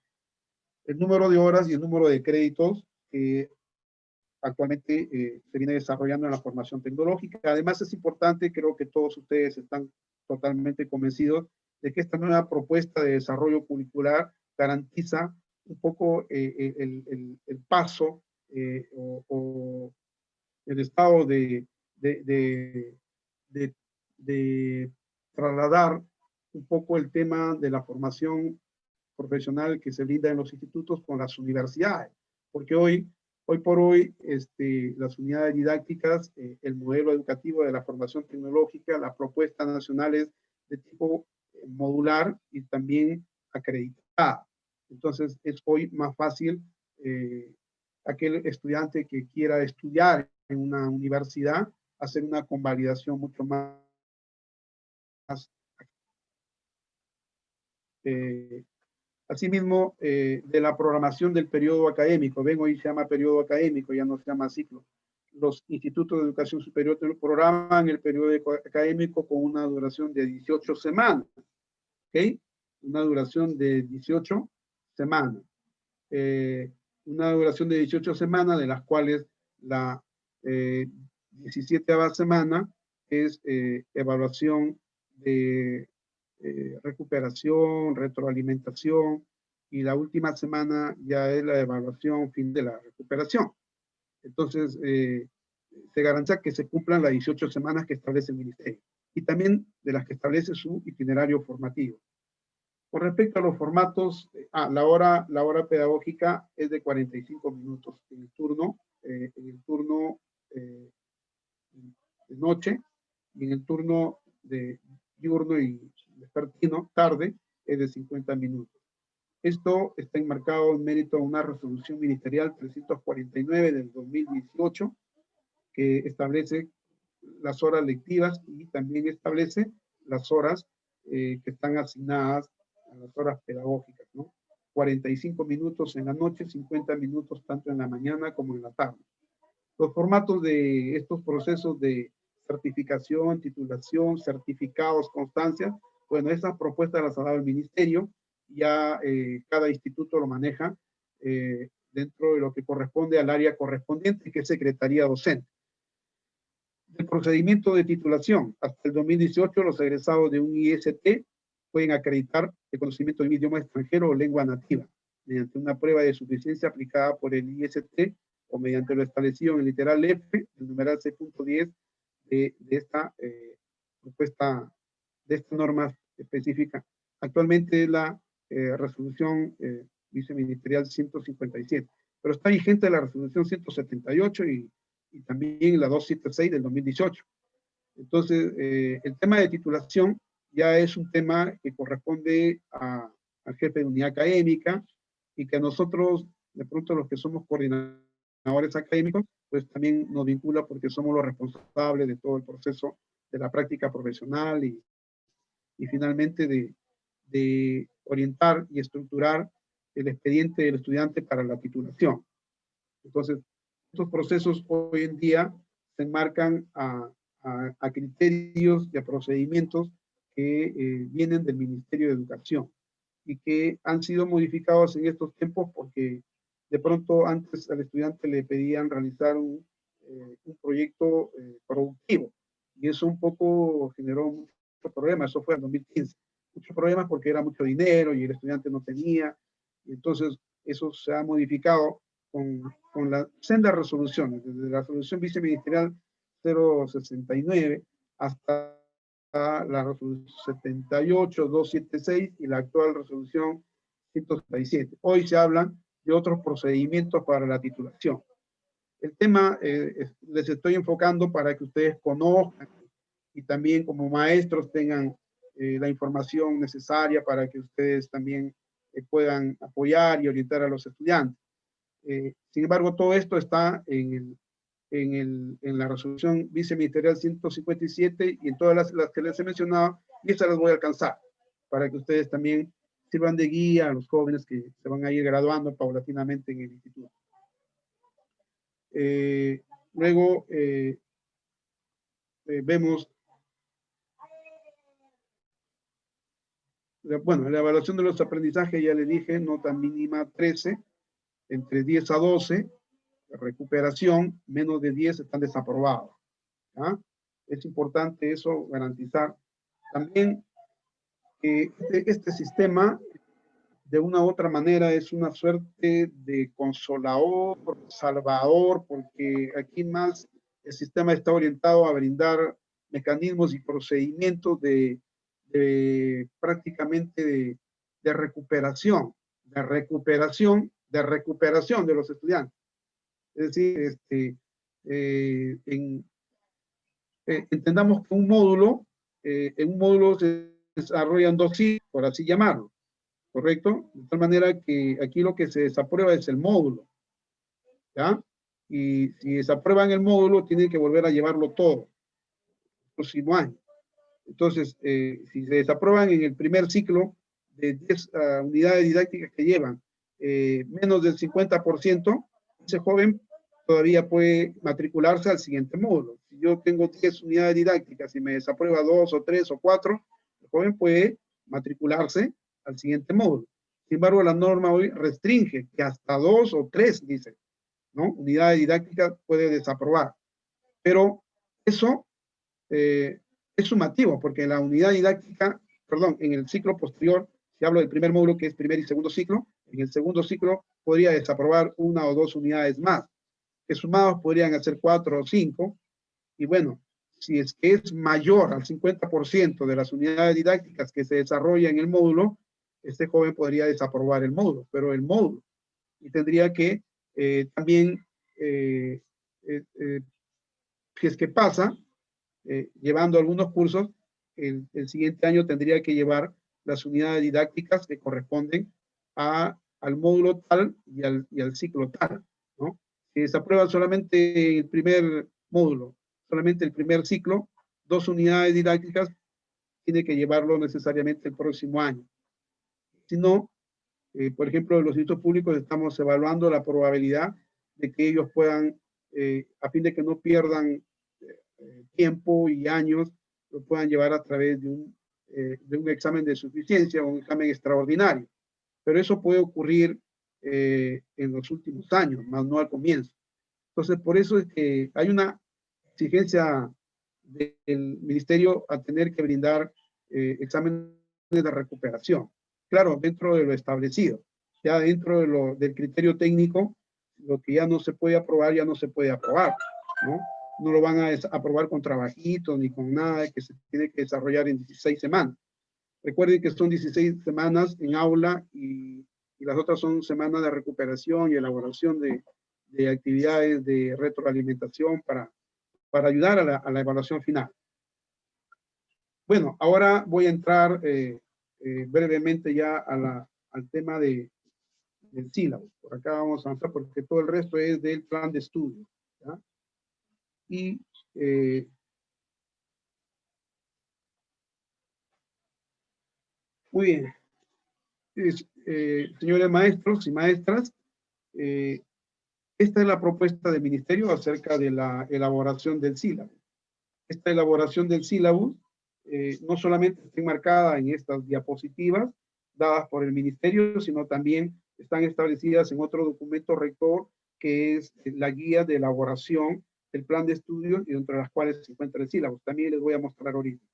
número de horas y el número de créditos que actualmente se viene desarrollando en la formación tecnológica. Además, es importante, creo que todos ustedes están totalmente convencidos de que esta nueva propuesta de desarrollo curricular garantiza un poco el paso o el estado de trasladar un poco el tema de la formación profesional que se brinda en los institutos con las universidades, porque hoy por hoy las unidades didácticas, el modelo educativo de la formación tecnológica, las propuestas nacionales de tipo modular y también acreditada. Entonces es hoy más fácil aquel estudiante que quiera estudiar en una universidad hacer una convalidación mucho más asimismo, de la programación del periodo académico. Ven, hoy se llama periodo académico, ya no se llama ciclo. Los institutos de educación superior programan el periodo académico con una duración de 18 semanas. ¿Ok? Una duración de 18 semanas. Una duración de 18 semanas, de las cuales la 17ª semana es evaluación de recuperación, retroalimentación, y la última semana ya es la evaluación fin de la recuperación. Entonces, se garantiza que se cumplan las 18 semanas que establece el Ministerio y también de las que establece su itinerario formativo. Con respecto a los formatos, la hora pedagógica es de 45 minutos en el turno de noche, y en el turno de diurno y vespertino, tarde, es de 50 minutos. Esto está enmarcado en mérito a una resolución ministerial 349 del 2018, que establece las horas lectivas y también establece las horas que están asignadas a las horas pedagógicas, ¿no? 45 minutos en la noche, 50 minutos tanto en la mañana como en la tarde. Los formatos de estos procesos de certificación, titulación, certificados, constancias, bueno, esas propuestas las ha dado el ministerio, ya cada instituto lo maneja dentro de lo que corresponde al área correspondiente, que es Secretaría Docente. El procedimiento de titulación. Hasta el 2018, los egresados de un IST pueden acreditar el conocimiento de un idioma extranjero o lengua nativa mediante una prueba de suficiencia aplicada por el IST o mediante lo establecido en el literal F, el numeral C.10 de esta propuesta, de esta norma específica. Actualmente es la resolución viceministerial 157, pero está vigente la resolución 178 y también la 276 del 2018. Entonces, el tema de titulación ya es un tema que corresponde al jefe de unidad académica, y que a nosotros, de pronto los que somos coordinadores académicos, pues también nos vincula porque somos los responsables de todo el proceso de la práctica profesional y finalmente de orientar y estructurar el expediente del estudiante para la titulación. Entonces, estos procesos hoy en día se enmarcan a criterios y a procedimientos que vienen del Ministerio de Educación y que han sido modificados en estos tiempos porque de pronto antes al estudiante le pedían realizar un proyecto productivo, y eso un poco generó muchos problemas. Eso fue en 2015. Muchos problemas porque era mucho dinero y el estudiante no tenía, y entonces eso se ha modificado con las sendas resoluciones, desde la resolución viceministerial 069 hasta la resolución 78, 276 y la actual resolución 177. Hoy se hablan de otros procedimientos para la titulación. El tema les estoy enfocando para que ustedes conozcan y también como maestros tengan la información necesaria para que ustedes también puedan apoyar y orientar a los estudiantes. Sin embargo, todo esto está en la resolución viceministerial 157 y en todas las que les he mencionado, y estas las voy a alcanzar para que ustedes también sirvan de guía a los jóvenes que se van a ir graduando paulatinamente en el instituto. Luego vemos, bueno, la evaluación de los aprendizajes, ya le dije, nota mínima 13, entre 10 a 12, recuperación, menos de 10 están desaprobados. ¿Ya? Es importante eso, garantizar. También que este sistema, de una u otra manera, es una suerte de consolador, salvador, porque aquí más el sistema está orientado a brindar mecanismos y procedimientos de prácticamente de recuperación de los estudiantes. Es decir, entendamos que en un módulo se desarrollan 2 ciclos, por así llamarlo, ¿correcto? De tal manera que aquí lo que se desaprueba es el módulo, ¿ya? Y si desaprueban el módulo, tienen que volver a llevarlo todo, el próximo año. Entonces, si se desaprueban en el primer ciclo de 10 unidades didácticas que llevan menos del 50%, ese joven todavía puede matricularse al siguiente módulo. Si yo tengo 10 unidades didácticas y me desaprueba 2 o 3 o 4, el joven puede matricularse al siguiente módulo. Sin embargo, la norma hoy restringe que hasta 2 o 3, dice, ¿no? Unidades didácticas puede desaprobar. Pero eso es sumativo, porque la unidad didáctica, perdón, en el ciclo posterior, si hablo del primer módulo, que es primer y segundo ciclo, en el segundo ciclo podría desaprobar 1 o 2 unidades más, que sumados podrían hacer 4 o 5, y bueno, si es que es mayor al 50% de las unidades didácticas que se desarrolla en el módulo, este joven podría desaprobar el módulo, y tendría que también, si es que pasa, llevando algunos cursos, el siguiente año tendría que llevar las unidades didácticas que corresponden al módulo tal y al ciclo tal, ¿no? Si desaprueba solamente el primer módulo, solamente el primer ciclo, 2 unidades didácticas, tiene que llevarlo necesariamente el próximo año. Si no, por ejemplo, en los institutos públicos estamos evaluando la probabilidad de que ellos puedan, a fin de que no pierdan tiempo y años, lo puedan llevar a través de un examen de suficiencia o un examen extraordinario. Pero eso puede ocurrir en los últimos años, más no al comienzo. Entonces, por eso es que hay una exigencia del ministerio a tener que brindar exámenes de recuperación. Claro, dentro de lo establecido. Ya dentro del criterio técnico, lo que ya no se puede aprobar, ya no se puede aprobar, ¿no? No lo van a aprobar con trabajitos ni con nada que se tiene que desarrollar en 16 semanas. Recuerden que son 16 semanas en aula y las otras son semanas de recuperación y elaboración de actividades de retroalimentación para ayudar a la evaluación final. Bueno, ahora voy a entrar brevemente ya al tema del sílabo. Por acá vamos a avanzar porque todo el resto es del plan de estudio, ¿ya? Y muy bien. Señores maestros y maestras, esta es la propuesta del ministerio acerca de la elaboración del sílabo. Esta elaboración del sílabo no solamente está enmarcada en estas diapositivas dadas por el ministerio, sino también están establecidas en otro documento rector que es la guía de elaboración del plan de estudios y entre las cuales se encuentra el sílabo. También les voy a mostrar ahorita.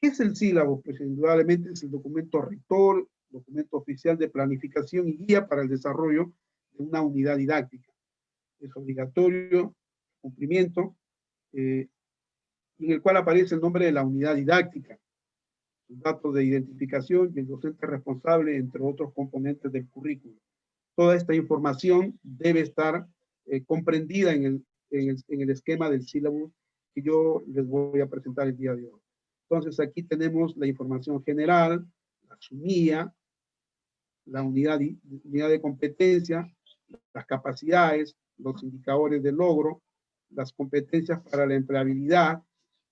¿Qué es el sílabo? Pues indudablemente es el documento rector, documento oficial de planificación y guía para el desarrollo de una unidad didáctica. Es obligatorio, cumplimiento, en el cual aparece el nombre de la unidad didáctica, los datos de identificación y el docente responsable, entre otros componentes del currículo. Toda esta información debe estar comprendida en el esquema del sílabo que yo les voy a presentar el día de hoy. Entonces, aquí tenemos la información general, la sumía, la unidad de competencia, las capacidades, los indicadores de logro, las competencias para la empleabilidad,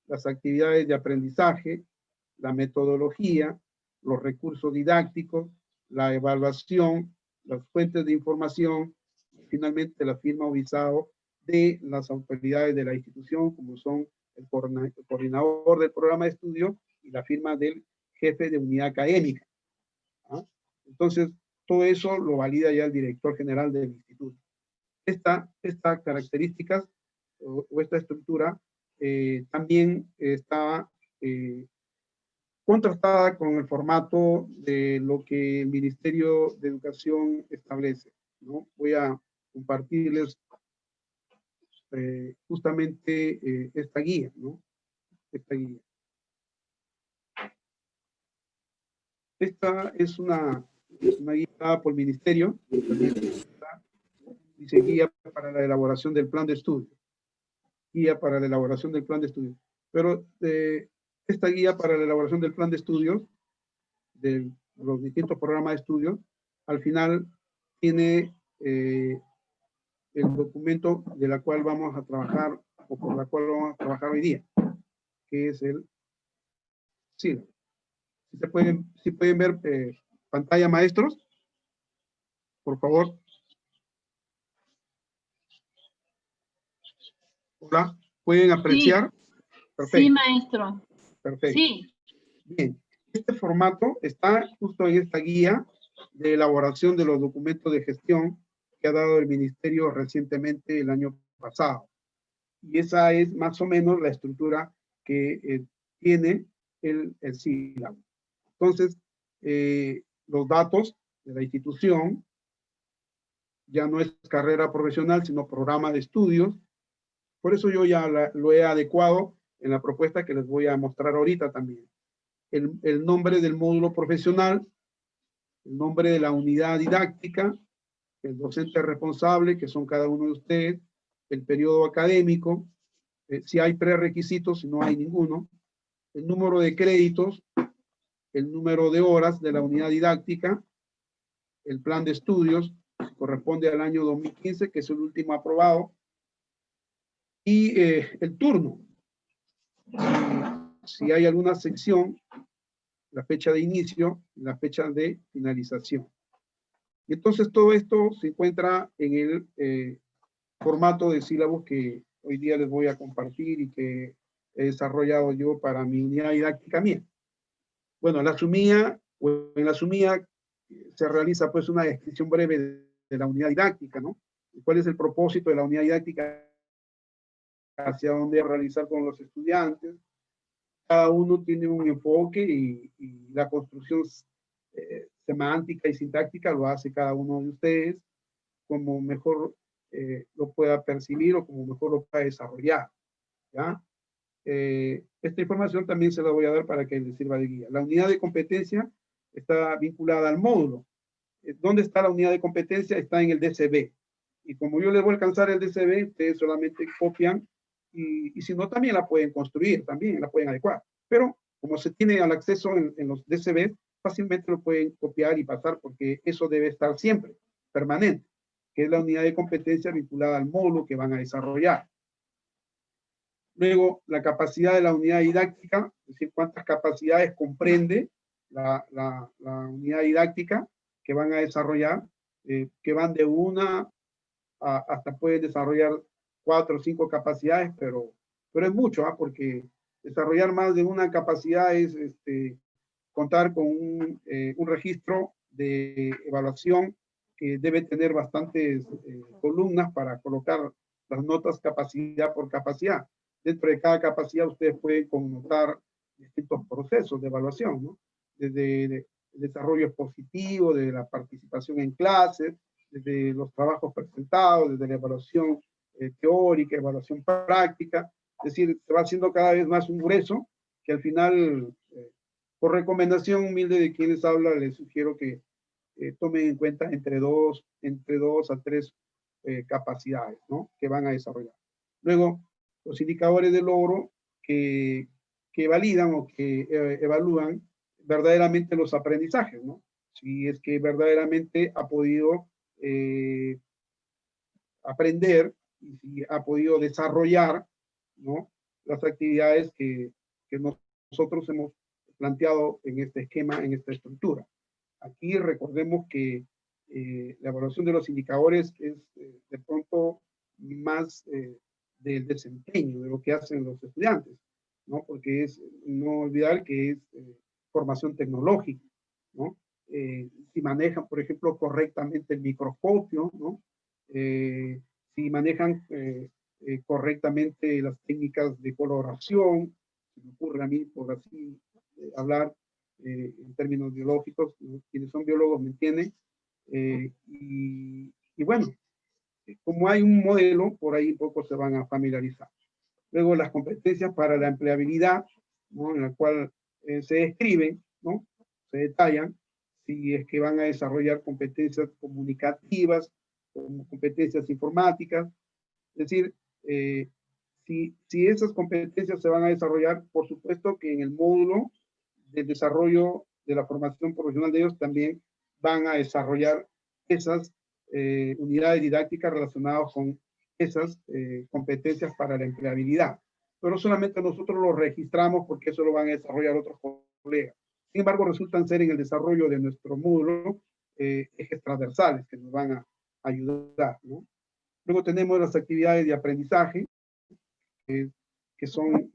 las actividades de aprendizaje, la metodología, los recursos didácticos, la evaluación, las fuentes de información y finalmente la firma o visado de las autoridades de la institución, como son el coordinador del programa de estudio y la firma del jefe de unidad académica. ¿Ah? Entonces, todo eso lo valida ya el director general del instituto. Estas características o esta estructura también está contrastada con el formato de lo que el Ministerio de Educación establece, ¿no? Voy a compartirles justamente esta guía, ¿no? Esta guía. Esta es una guía dada por el Ministerio, dice guía para la elaboración del plan de estudio. Guía para la elaboración del plan de estudio. Pero esta guía para la elaboración del plan de estudios, de los distintos programas de estudio, al final tiene el documento de la cual vamos a trabajar, o por la cual vamos a trabajar hoy día, que es el SILAB. Si pueden ver pantalla, maestros, por favor. Hola, ¿pueden apreciar? Sí, perfecto. Sí, maestro. Perfecto. Sí. Bien, este formato está justo en esta guía de elaboración de los documentos de gestión que ha dado el Ministerio recientemente el año pasado. Y esa es más o menos la estructura que tiene el SILAB. Entonces, los datos de la institución ya no es carrera profesional, sino programa de estudios. Por eso yo ya lo he adecuado en la propuesta que les voy a mostrar ahorita también. El nombre del módulo profesional, el nombre de la unidad didáctica, el docente responsable, que son cada uno de ustedes, el periodo académico, si hay prerequisitos, si no hay ninguno, el número de créditos, el número de horas de la unidad didáctica, el plan de estudios, corresponde al año 2015, que es el último aprobado, y el turno. Si hay alguna sección, la fecha de inicio, la fecha de finalización. Y entonces todo esto se encuentra en el formato de sílabos que hoy día les voy a compartir y que he desarrollado yo para mi unidad didáctica mía. Bueno, en la SUMIA se realiza pues una descripción breve de la unidad didáctica, ¿no? ¿Cuál es el propósito de la unidad didáctica? Hacia dónde realizar con los estudiantes. Cada uno tiene un enfoque y la construcción semántica y sintáctica lo hace cada uno de ustedes como mejor lo pueda percibir o como mejor lo pueda desarrollar, ¿ya? Esta información también se la voy a dar para que les sirva de guía. La unidad de competencia está vinculada al módulo. ¿Dónde está la unidad de competencia? Está en el DCB. Y como yo les voy a alcanzar el DCB, ustedes solamente copian y si no, también la pueden construir, también la pueden adecuar. Pero como se tiene al acceso en los DCB, fácilmente lo pueden copiar y pasar porque eso debe estar siempre, permanente, que es la unidad de competencia vinculada al módulo que van a desarrollar. Luego, la capacidad de la unidad didáctica, es decir, cuántas capacidades comprende la unidad didáctica que van a desarrollar, que van de una hasta pueden desarrollar 4 o 5 capacidades, pero es mucho, porque desarrollar más de una capacidad es contar con un registro de evaluación que debe tener bastantes columnas para colocar las notas capacidad por capacidad. Dentro de cada capacidad ustedes pueden connotar distintos procesos de evaluación, ¿no? Desde el desarrollo expositivo, de la participación en clases, desde los trabajos presentados, desde la evaluación teórica, evaluación práctica. Es decir, se va haciendo cada vez más un grueso que al final, por recomendación humilde de quienes hablan, les sugiero que tomen en cuenta entre dos a tres capacidades, ¿no? Que van a desarrollar. Luego, los indicadores de logro que validan o que evalúan verdaderamente los aprendizajes, ¿no? Si es que verdaderamente ha podido aprender y si ha podido desarrollar, ¿no? Las actividades que nosotros hemos planteado en este esquema, en esta estructura. Aquí recordemos que la evaluación de los indicadores es de pronto más del desempeño, de lo que hacen los estudiantes, ¿no? Porque es no olvidar que es formación tecnológica, ¿no? Si manejan, por ejemplo, correctamente el microscopio, ¿no? si manejan correctamente las técnicas de coloración, se me ocurre a mí por así hablar en términos biológicos, ¿no? Quienes son biólogos me entienden, y bueno, como hay un modelo, por ahí poco se van a familiarizar. Luego las competencias para la empleabilidad, ¿no? En la cual se describen, ¿no? Se detallan si es que van a desarrollar competencias comunicativas, como competencias informáticas, es decir, si esas competencias se van a desarrollar, por supuesto que en el módulo de desarrollo de la formación profesional de ellos también van a desarrollar esas unidades didácticas relacionadas con esas competencias para la empleabilidad. Pero solamente nosotros lo registramos porque eso lo van a desarrollar otros colegas. Sin embargo, resultan ser en el desarrollo de nuestro módulo ejes transversales que nos van a ayudar, ¿no? Luego tenemos las actividades de aprendizaje, que son,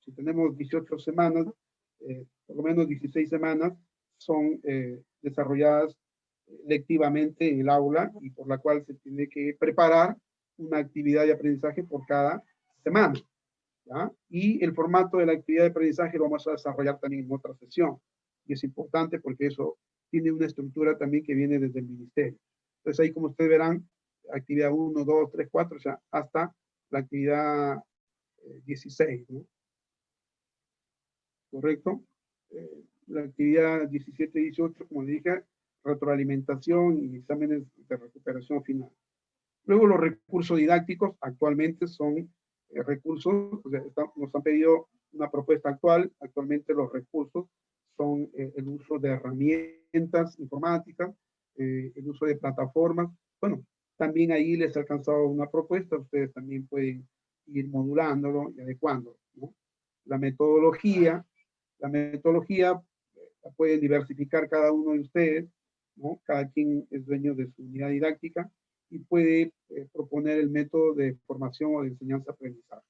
si tenemos 18 semanas, por lo menos 16 semanas, son desarrolladas lectivamente en el aula y por la cual se tiene que preparar una actividad de aprendizaje por cada semana, ¿ya? Y el formato de la actividad de aprendizaje lo vamos a desarrollar también en otra sesión. Y es importante porque eso tiene una estructura también que viene desde el ministerio. Entonces ahí, como ustedes verán, actividad 1, 2, 3, 4, o sea, hasta la actividad 16, ¿no? ¿Correcto? La actividad 17 y 18, como dije, retroalimentación y exámenes de recuperación final. Luego los recursos didácticos actualmente son recursos, o sea, nos han pedido una propuesta actual, actualmente los recursos son el uso de herramientas informáticas, el uso de plataformas. Bueno, también ahí les he alcanzado una propuesta, ustedes también pueden ir modulándolo y adecuándolo, ¿no? La metodología la pueden diversificar cada uno de ustedes, ¿no? Cada quien es dueño de su unidad didáctica y puede proponer el método de formación o de enseñanza-aprendizaje.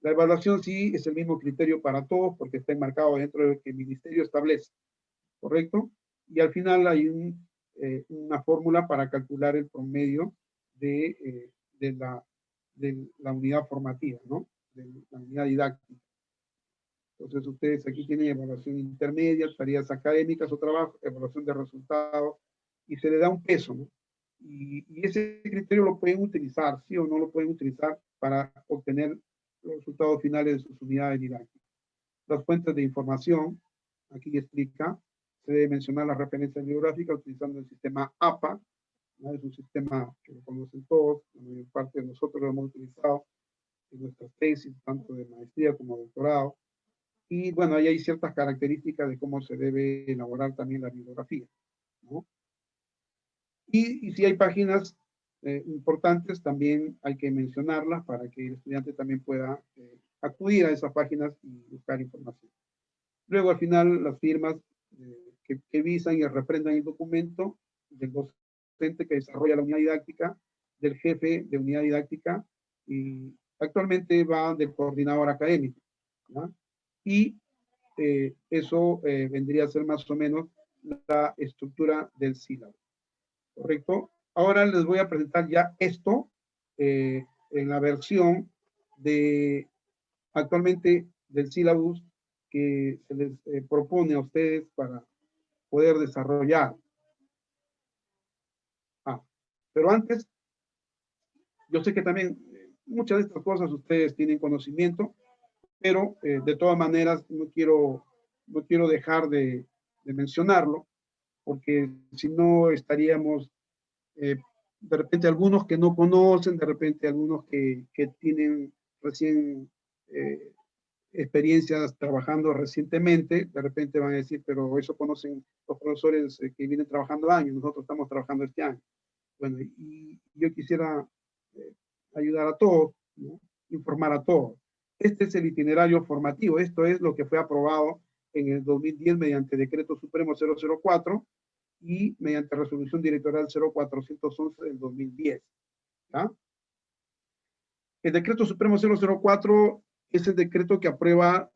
La evaluación sí es el mismo criterio para todos porque está enmarcado dentro de lo que el ministerio establece, ¿correcto? Y al final hay una fórmula para calcular el promedio de la unidad formativa, ¿no? De la unidad didáctica. Entonces ustedes aquí tienen evaluación intermedia, tareas académicas o trabajo, evaluación de resultados, y se le da un peso, ¿no? Y ese criterio lo pueden utilizar, sí o no lo pueden utilizar para obtener los resultados finales de sus unidades didácticas. Las fuentes de información, aquí explica, se debe mencionar la referencia bibliográfica utilizando el sistema APA, ¿no? Es un sistema que lo conocen todos, la mayor parte de nosotros lo hemos utilizado en nuestras tesis, tanto de maestría como de doctorado. Y bueno, ahí hay ciertas características de cómo se debe elaborar también la bibliografía, ¿no? Y si hay páginas importantes, también hay que mencionarlas para que el estudiante también pueda acudir a esas páginas y buscar información. Luego, al final, las firmas que visan y reprendan el documento del docente que desarrolla la unidad didáctica, del jefe de unidad didáctica, y actualmente va del coordinador académico, ¿no? Y eso vendría a ser más o menos la estructura del sílabo, ¿correcto? Ahora les voy a presentar ya esto en la versión de actualmente del sílabus que se les propone a ustedes para poder desarrollar. Pero antes, yo sé que también muchas de estas cosas ustedes tienen conocimiento, pero de todas maneras no quiero dejar de mencionarlo, porque si no estaríamos, de repente algunos que no conocen, de repente algunos que tienen recién experiencias trabajando recientemente, de repente van a decir, pero eso conocen los profesores que vienen trabajando años, nosotros estamos trabajando este año. Bueno, y yo quisiera ayudar a todos, ¿no? Informar a todos. Este es el itinerario formativo, esto es lo que fue aprobado en el 2010 mediante Decreto Supremo 004 y mediante Resolución Directorial 0411 del 2010. ¿Ya? El Decreto Supremo 004 es el decreto que aprueba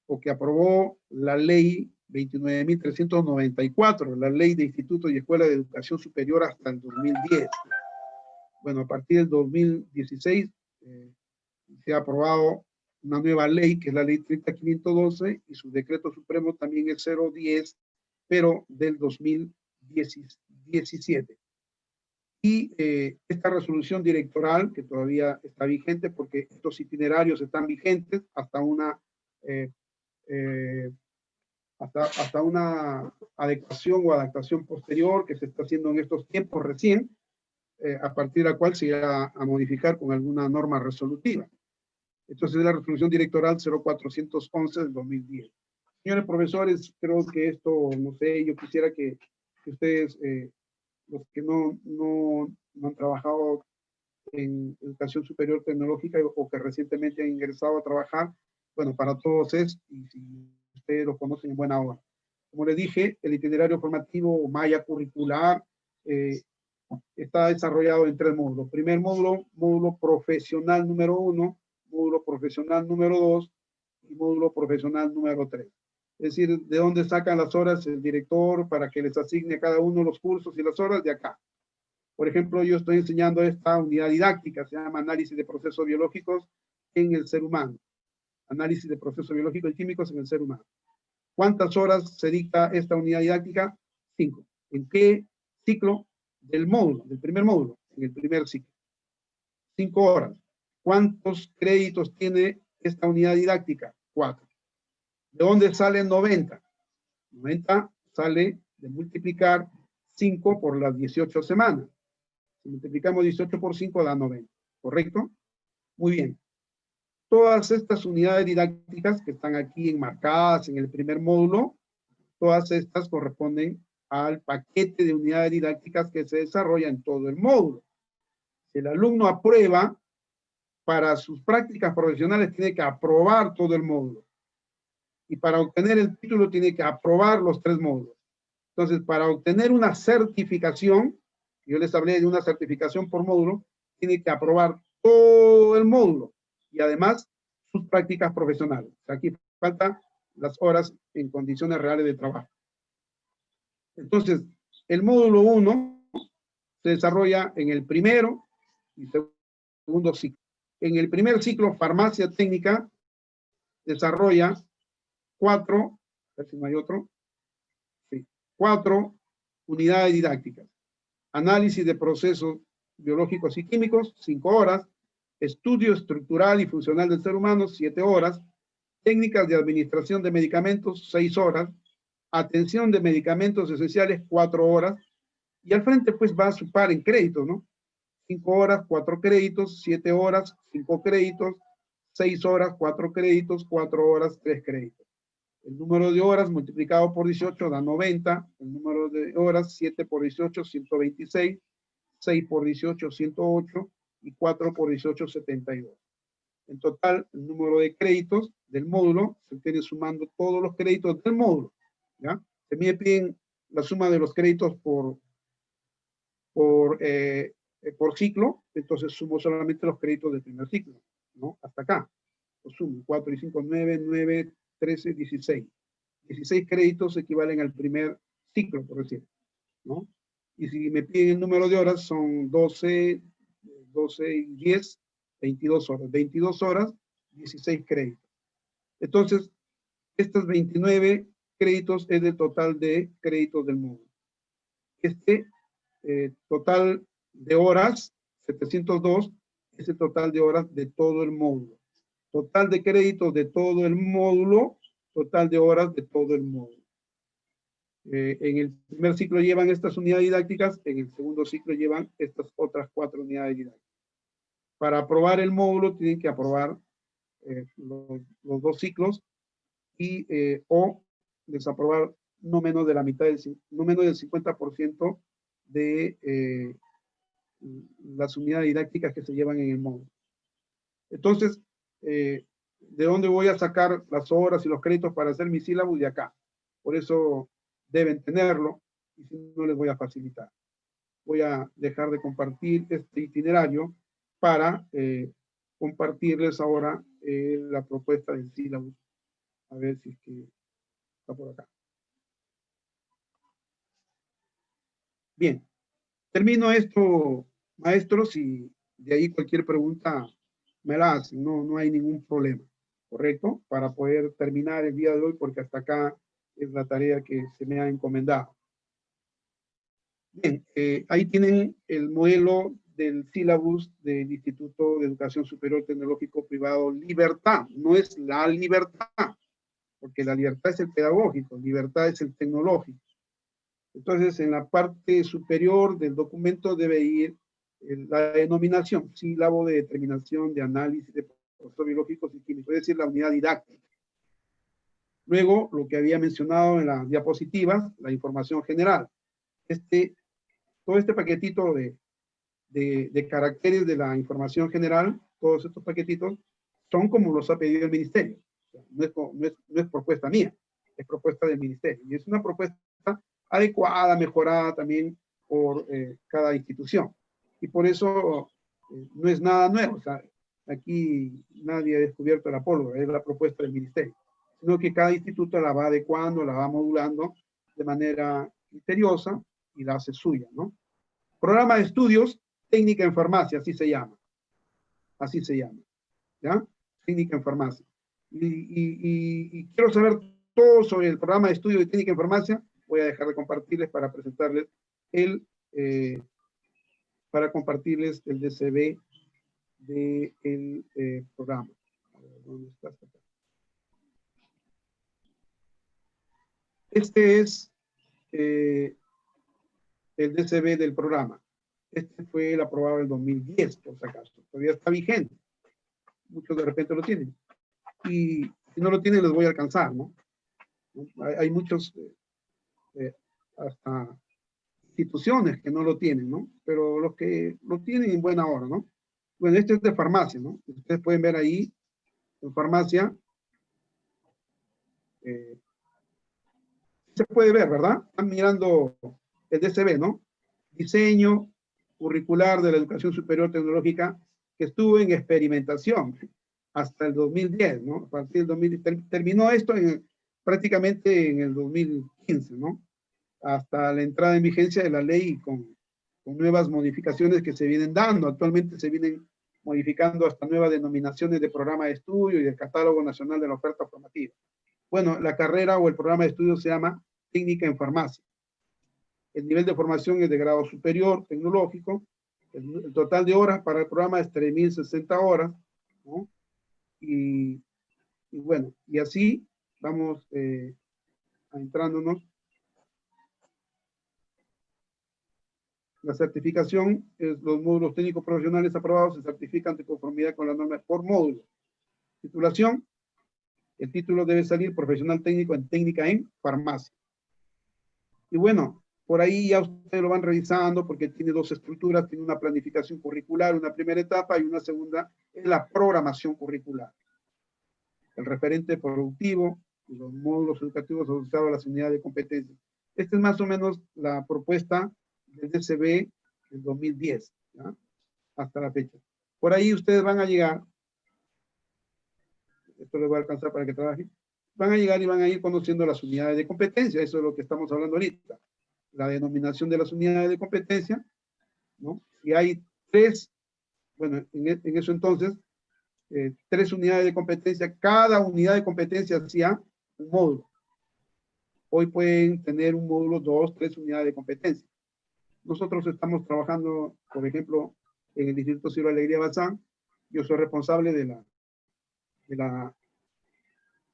o que aprobó la Ley 29.394, la Ley de Institutos y Escuelas de Educación Superior hasta el 2010. Bueno, a partir del 2016 se ha aprobado una nueva ley, que es la ley 30512, y su decreto supremo también es 010, pero del 2017. Y esta resolución directoral, que todavía está vigente, porque estos itinerarios están vigentes hasta una hasta una adecuación o adaptación posterior que se está haciendo en estos tiempos recién, a partir de la cual se irá a modificar con alguna norma resolutiva. Entonces, es la resolución directoral 0411 del 2010. Señores profesores, creo que esto, no sé, yo quisiera que ustedes, los que no han trabajado en educación superior tecnológica o que recientemente han ingresado a trabajar, bueno, para todos es, y si ustedes lo conocen en buena hora. Como les dije, el itinerario formativo malla curricular está desarrollado en 3 módulos. Primer módulo, módulo profesional número 1, módulo profesional número 2 y módulo profesional número 3. Es decir, de dónde sacan las horas el director para que les asigne a cada uno los cursos y las horas de acá. Por ejemplo, yo estoy enseñando esta unidad didáctica, se llama análisis de procesos biológicos en el ser humano. Análisis de procesos biológicos y químicos en el ser humano. ¿Cuántas horas se dicta esta unidad didáctica? 5. ¿En qué ciclo? Del módulo, del primer módulo, en el primer ciclo. 5 horas. ¿Cuántos créditos tiene esta unidad didáctica? 4. ¿De dónde salen 90? 90 sale de multiplicar 5 por las 18 semanas. Si multiplicamos 18 por 5 da 90, ¿correcto? Muy bien. Todas estas unidades didácticas que están aquí enmarcadas en el primer módulo, todas estas corresponden al paquete de unidades didácticas que se desarrolla en todo el módulo. Si el alumno aprueba, para sus prácticas profesionales tiene que aprobar todo el módulo. Y para obtener el título tiene que aprobar los 3 módulos. Entonces, para obtener una certificación, yo les hablé de una certificación por módulo, tiene que aprobar todo el módulo y además sus prácticas profesionales. Aquí faltan las horas en condiciones reales de trabajo. Entonces, el módulo 1 se desarrolla en el primero y segundo ciclo. En el primer ciclo, farmacia técnica, desarrolla 4, a ver si no hay otro, sí, 4 unidades didácticas. Análisis de procesos biológicos y químicos, 5 horas. Estudio estructural y funcional del ser humano, 7 horas. Técnicas de administración de medicamentos, 6 horas. Atención de medicamentos esenciales, 4 horas. Y al frente, pues, va a su par en créditos, ¿no? 5 horas, 4 créditos, 7 horas, 5 créditos, 6 horas, 4 créditos, 4 horas, 3 créditos. El número de horas multiplicado por 18 da 90. El número de horas, 7 por 18, 126. 6 por 18, 108. Y 4 por 18, 72. En total, el número de créditos del módulo se obtiene sumando todos los créditos del módulo. ¿Ya? Se me piden la suma de los créditos por ciclo, entonces sumo solamente los créditos del primer ciclo, ¿no? Hasta acá. Los sumo, 4 y 5, 9, 9, 13, 16. 16 créditos equivalen al primer ciclo, por decir, ¿no? Y si me piden el número de horas, son 12 y 10, 22 horas. 22 horas, 16 créditos. Entonces, estos 29 créditos es el total de créditos del módulo. Este total de horas, 702, es el total de horas de todo el módulo. Total de créditos de todo el módulo, total de horas de todo el módulo. En el primer ciclo llevan estas unidades didácticas, en el segundo ciclo llevan estas otras 4 unidades didácticas. Para aprobar el módulo tienen que aprobar los 2 ciclos y o desaprobar no menos de la mitad, no menos del 50% de las unidades didácticas que se llevan en el módulo. Entonces, ¿de dónde voy a sacar las horas y los créditos para hacer mi sílabus? De acá. Por eso deben tenerlo, y si no les voy a facilitar. Voy a dejar de compartir este itinerario para compartirles ahora la propuesta del sílabus. A ver si es que está por acá. Bien, termino esto maestros, y de ahí cualquier pregunta me la hacen, no hay ningún problema, ¿correcto? Para poder terminar el día de hoy, porque hasta acá es la tarea que se me ha encomendado. Bien, ahí tienen el modelo del sílabus del Instituto de Educación Superior Tecnológico Privado Libertad. No es la libertad, porque la libertad es el pedagógico, libertad es el tecnológico. Entonces, en la parte superior del documento debe ir la denominación, sílabo de determinación de análisis de procesos biológicos y químicos, es decir, la unidad didáctica. Luego, lo que había mencionado en las diapositivas, la información general. Todo este paquetito de caracteres de la información general, todos estos paquetitos, son como los ha pedido el ministerio. O sea, no es propuesta mía, es propuesta del ministerio. Y es una propuesta adecuada, mejorada también por cada institución. Y por eso no es nada nuevo. O sea, aquí nadie ha descubierto la pólvora, es la propuesta del ministerio. Sino que cada instituto la va adecuando, la va modulando de manera criteriosa y la hace suya, ¿no? Programa de estudios, técnica en farmacia, así se llama. Así se llama, ¿ya? Técnica en farmacia. Y quiero saber todo sobre el programa de estudio de técnica en farmacia. Voy a dejar de compartirles para presentarles el DCB del programa. A ver, ¿dónde está? Este es el DCB del programa. Este fue el aprobado en el 2010, por si acaso. Todavía está vigente. Muchos de repente lo tienen. Y si no lo tienen, les voy a alcanzar, ¿no? Hay muchos, hasta instituciones que no lo tienen, ¿no? Pero los que lo tienen en buena hora, ¿no? Bueno, este es de farmacia, ¿no? Ustedes pueden ver ahí, en farmacia, se puede ver, ¿verdad? Están mirando el DCB, ¿no? Diseño curricular de la educación superior tecnológica, que estuvo en experimentación hasta el 2010, ¿no? A partir del 2010, terminó esto prácticamente en el 2015, ¿no? Hasta la entrada en vigencia de la ley con nuevas modificaciones que se vienen dando. Actualmente se vienen modificando hasta nuevas denominaciones de programa de estudio y del catálogo nacional de la oferta formativa. Bueno, la carrera o el programa de estudio se llama técnica en farmacia. El nivel de formación es de grado superior, tecnológico. El total de horas para el programa es 3.060 horas, ¿no? Y bueno, y así vamos adentrándonos. La certificación es los módulos técnicos profesionales aprobados se certifican de conformidad con las normas por módulo. Titulación, el título debe salir profesional técnico en técnica en farmacia. Y bueno, por ahí ya ustedes lo van revisando porque tiene dos estructuras, tiene una planificación curricular, una primera etapa y una segunda es la programación curricular. El referente productivo y los módulos educativos asociados a las unidades de competencia. Esta es más o menos la propuesta del DCB del 2010, ¿ya? Hasta la fecha. Por ahí ustedes van a llegar, esto les voy a alcanzar para que trabajen, van a llegar y van a ir conociendo las unidades de competencia, eso es lo que estamos hablando ahorita. La denominación de las unidades de competencia, ¿no? Y hay tres, bueno, en eso entonces, 3 unidades de competencia, cada unidad de competencia hacía un módulo. Hoy pueden tener un módulo, 2, 3 unidades de competencia. Nosotros estamos trabajando, por ejemplo, en el Instituto Ciro Alegría Bazán. Yo soy responsable de la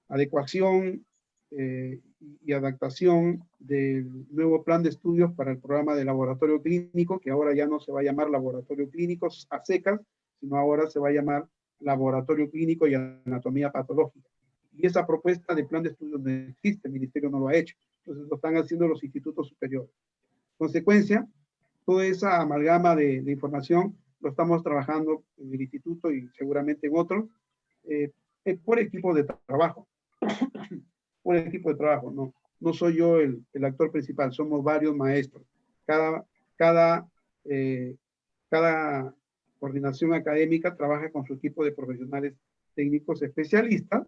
adecuación y adaptación del nuevo plan de estudios para el programa de laboratorio clínico, que ahora ya no se va a llamar laboratorio clínico a secas, sino ahora se va a llamar laboratorio clínico y anatomía patológica. Y esa propuesta de plan de estudios no existe, el ministerio no lo ha hecho. Entonces lo están haciendo los institutos superiores. Consecuencia, toda esa amalgama de información lo estamos trabajando en el instituto y seguramente en otros, por equipo de trabajo. Por equipo de trabajo, no soy yo el actor principal, somos varios maestros. Cada coordinación académica trabaja con su equipo de profesionales técnicos especialistas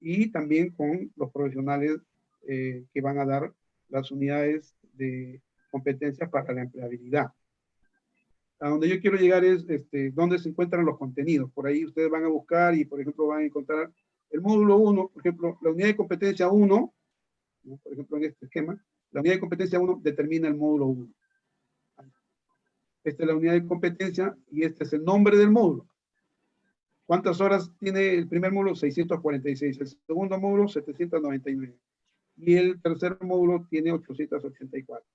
y también con los profesionales que van a dar las unidades de competencias para la empleabilidad. A donde yo quiero llegar es dónde se encuentran los contenidos. Por ahí ustedes van a buscar y, por ejemplo, van a encontrar el módulo 1, por ejemplo, la unidad de competencia 1, ¿no? Por ejemplo, en este esquema, la unidad de competencia 1 determina el módulo 1. Esta es la unidad de competencia y este es el nombre del módulo. ¿Cuántas horas tiene el primer módulo? 646. El segundo módulo, 799. Y el tercer módulo tiene 884.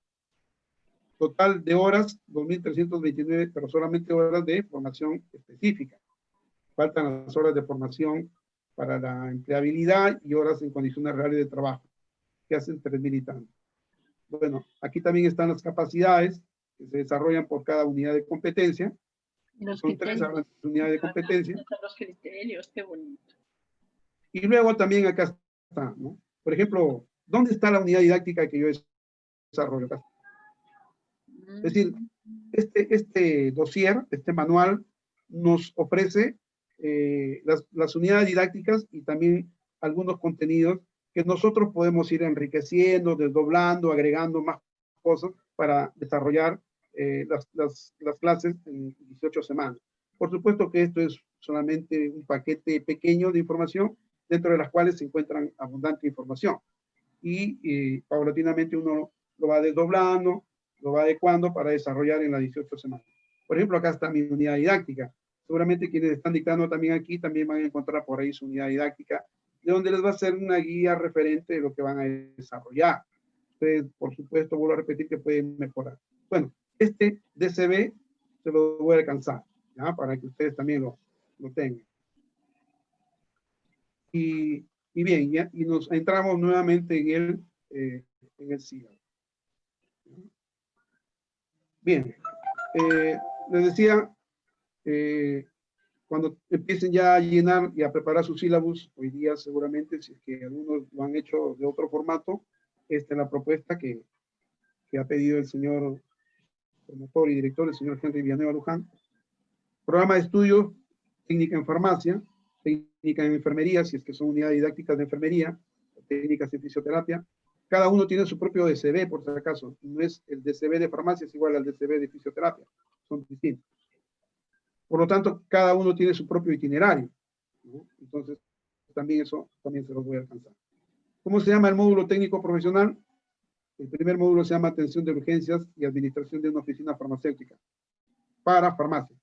Total de horas, 2.329, pero solamente horas de formación específica. Faltan las horas de formación para la empleabilidad y horas en condiciones reales de trabajo, que hacen 3.000 y tanto. Bueno, aquí también están las capacidades que se desarrollan por cada unidad de competencia. Son 3 unidades de competencia. Los criterios, qué bonito. Y luego también acá está, ¿no? Por ejemplo, ¿dónde está la unidad didáctica que yo desarrollo acá? Es decir, este dossier, este manual, nos ofrece las unidades didácticas y también algunos contenidos que nosotros podemos ir enriqueciendo, desdoblando, agregando más cosas para desarrollar las clases en 18 semanas. Por supuesto que esto es solamente un paquete pequeño de información, dentro de las cuales se encuentran abundante información. Y paulatinamente uno lo va desdoblando, lo va adecuando para desarrollar en las 18 semanas. Por ejemplo, acá está mi unidad didáctica. Seguramente quienes están dictando también aquí, también van a encontrar por ahí su unidad didáctica, de donde les va a ser una guía referente de lo que van a desarrollar. Ustedes, por supuesto, vuelvo a repetir que pueden mejorar. Bueno, este DCB se lo voy a alcanzar, ¿ya? Para que ustedes también lo tengan. Y bien, ya, y nos entramos nuevamente en el sílabo. Bien, les decía, cuando empiecen ya a llenar y a preparar sus sílabus, hoy día seguramente, si es que algunos lo han hecho de otro formato, esta es la propuesta que ha pedido el señor promotor y director, el señor Henry Villanueva Luján. Programa de estudio, técnica en farmacia, técnica en enfermería, si es que son unidades didácticas de enfermería, técnicas en fisioterapia. Cada uno tiene su propio DCB, por si acaso. No es el DCB de farmacia, es igual al DCB de fisioterapia. Son distintos. Por lo tanto, cada uno tiene su propio itinerario, ¿no? Entonces, también eso también se los voy a alcanzar. ¿Cómo se llama el módulo técnico profesional? El primer módulo se llama Atención de Urgencias y Administración de una Oficina Farmacéutica para farmacia.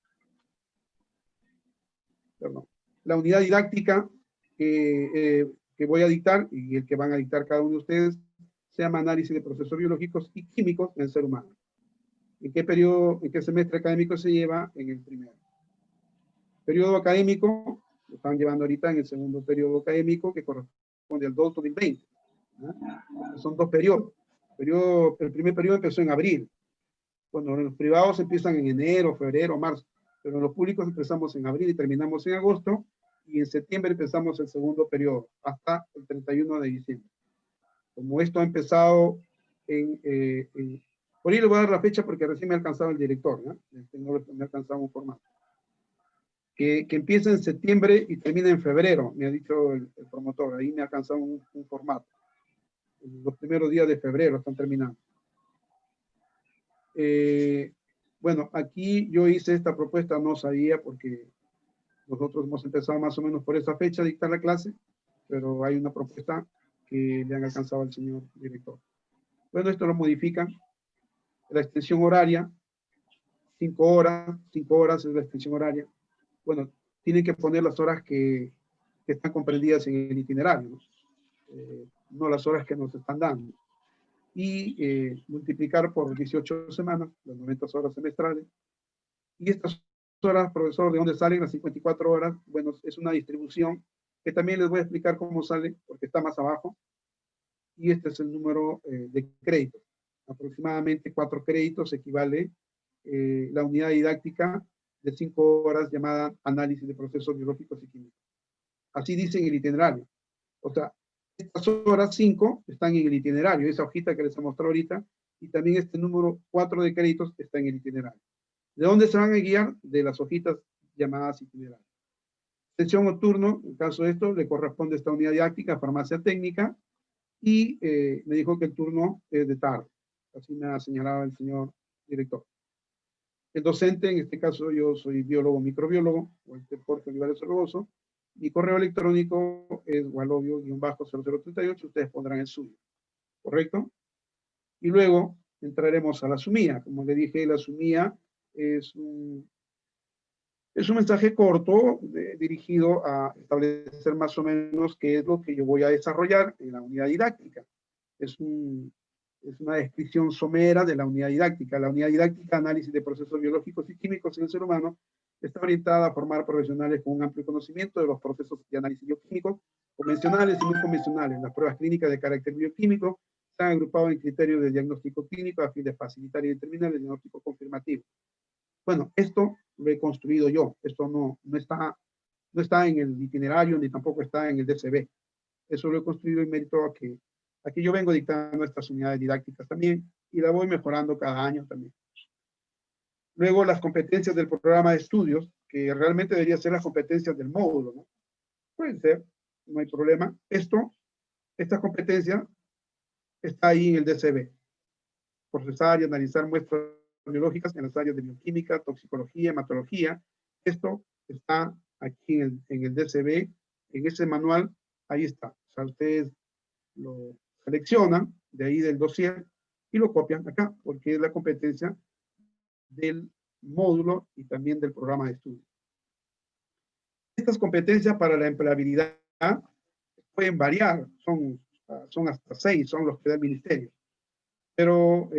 Perdón. La unidad didáctica que voy a dictar y el que van a dictar cada uno de ustedes se llama Análisis de Procesos Biológicos y Químicos en el Ser Humano. ¿En qué periodo, en qué semestre académico se lleva? En el primero. Periodo académico, lo están llevando ahorita en el segundo periodo académico que corresponde al 2020. ¿No? Son 2 periodos. El primer periodo empezó en abril. Bueno, los privados empiezan en enero, febrero, marzo, pero en los públicos empezamos en abril y terminamos en agosto, y en septiembre empezamos el segundo periodo, hasta el 31 de diciembre. Como esto ha empezado por ahí le voy a dar la fecha porque recién me ha alcanzado el director, ¿no? No me ha alcanzado un formato. Que empieza en septiembre y termina en febrero, me ha dicho el promotor, ahí me ha alcanzado un formato. Los primeros días de febrero están terminando. Bueno, aquí yo hice esta propuesta, no sabía porque nosotros hemos empezado más o menos por esa fecha a dictar la clase, pero hay una propuesta que le han alcanzado al señor director. Bueno, esto lo modifican. La extensión horaria, 5 horas es la extensión horaria. Bueno, tienen que poner las horas que están comprendidas en el itinerario, ¿no? No las horas que nos están dando. Y multiplicar por 18 semanas, las 90 horas semestrales. Y estas horas, profesor, ¿de dónde salen las 54 horas? Bueno, es una distribución que también les voy a explicar cómo sale, porque está más abajo. Y este es el número de créditos. Aproximadamente 4 créditos equivale la unidad didáctica de 5 horas llamada Análisis de Procesos Biológicos y Químicos. Así dice en el itinerario. O sea, estas horas 5 están en el itinerario, esa hojita que les he mostrado ahorita, y también este número 4 de créditos está en el itinerario. ¿De dónde se van a guiar? De las hojitas llamadas itinerarios. Sesión o turno, en caso de esto, le corresponde a esta unidad didáctica, farmacia técnica, y me dijo que el turno es de tarde. Así me ha señalado el señor director. El docente, en este caso yo soy biólogo microbiólogo, Walter Jorge Olivares Orgoso. Mi correo electrónico es walobio-0038, ustedes pondrán el suyo, ¿correcto? Y luego entraremos a la sumía. Como le dije, la sumía es un mensaje corto dirigido a establecer más o menos qué es lo que yo voy a desarrollar en la unidad didáctica. Es una descripción somera de la unidad didáctica. La unidad didáctica, análisis de procesos biológicos y químicos en el ser humano, está orientada a formar profesionales con un amplio conocimiento de los procesos de análisis bioquímicos, convencionales y no convencionales. Las pruebas clínicas de carácter bioquímico están agrupadas en criterios de diagnóstico clínico a fin de facilitar y determinar el diagnóstico confirmativo. Bueno, esto lo he construido yo. Esto no está en el itinerario ni tampoco está en el DCB. Eso lo he construido en mérito a que aquí yo vengo dictando estas unidades didácticas también y la voy mejorando cada año también. Luego las competencias del programa de estudios, que realmente deberían ser las competencias del módulo, ¿no? Pueden ser, no hay problema. Esta competencia está ahí en el DCB. Procesar y analizar muestras biológicas en las áreas de bioquímica, toxicología, hematología. Esto está aquí en el DCB, en ese manual, ahí está. O sea, ustedes lo seleccionan de ahí del dossier y lo copian acá, porque es la competencia del módulo y también del programa de estudio. Estas competencias para la empleabilidad pueden variar, son hasta 6, son los que da el ministerio. Pero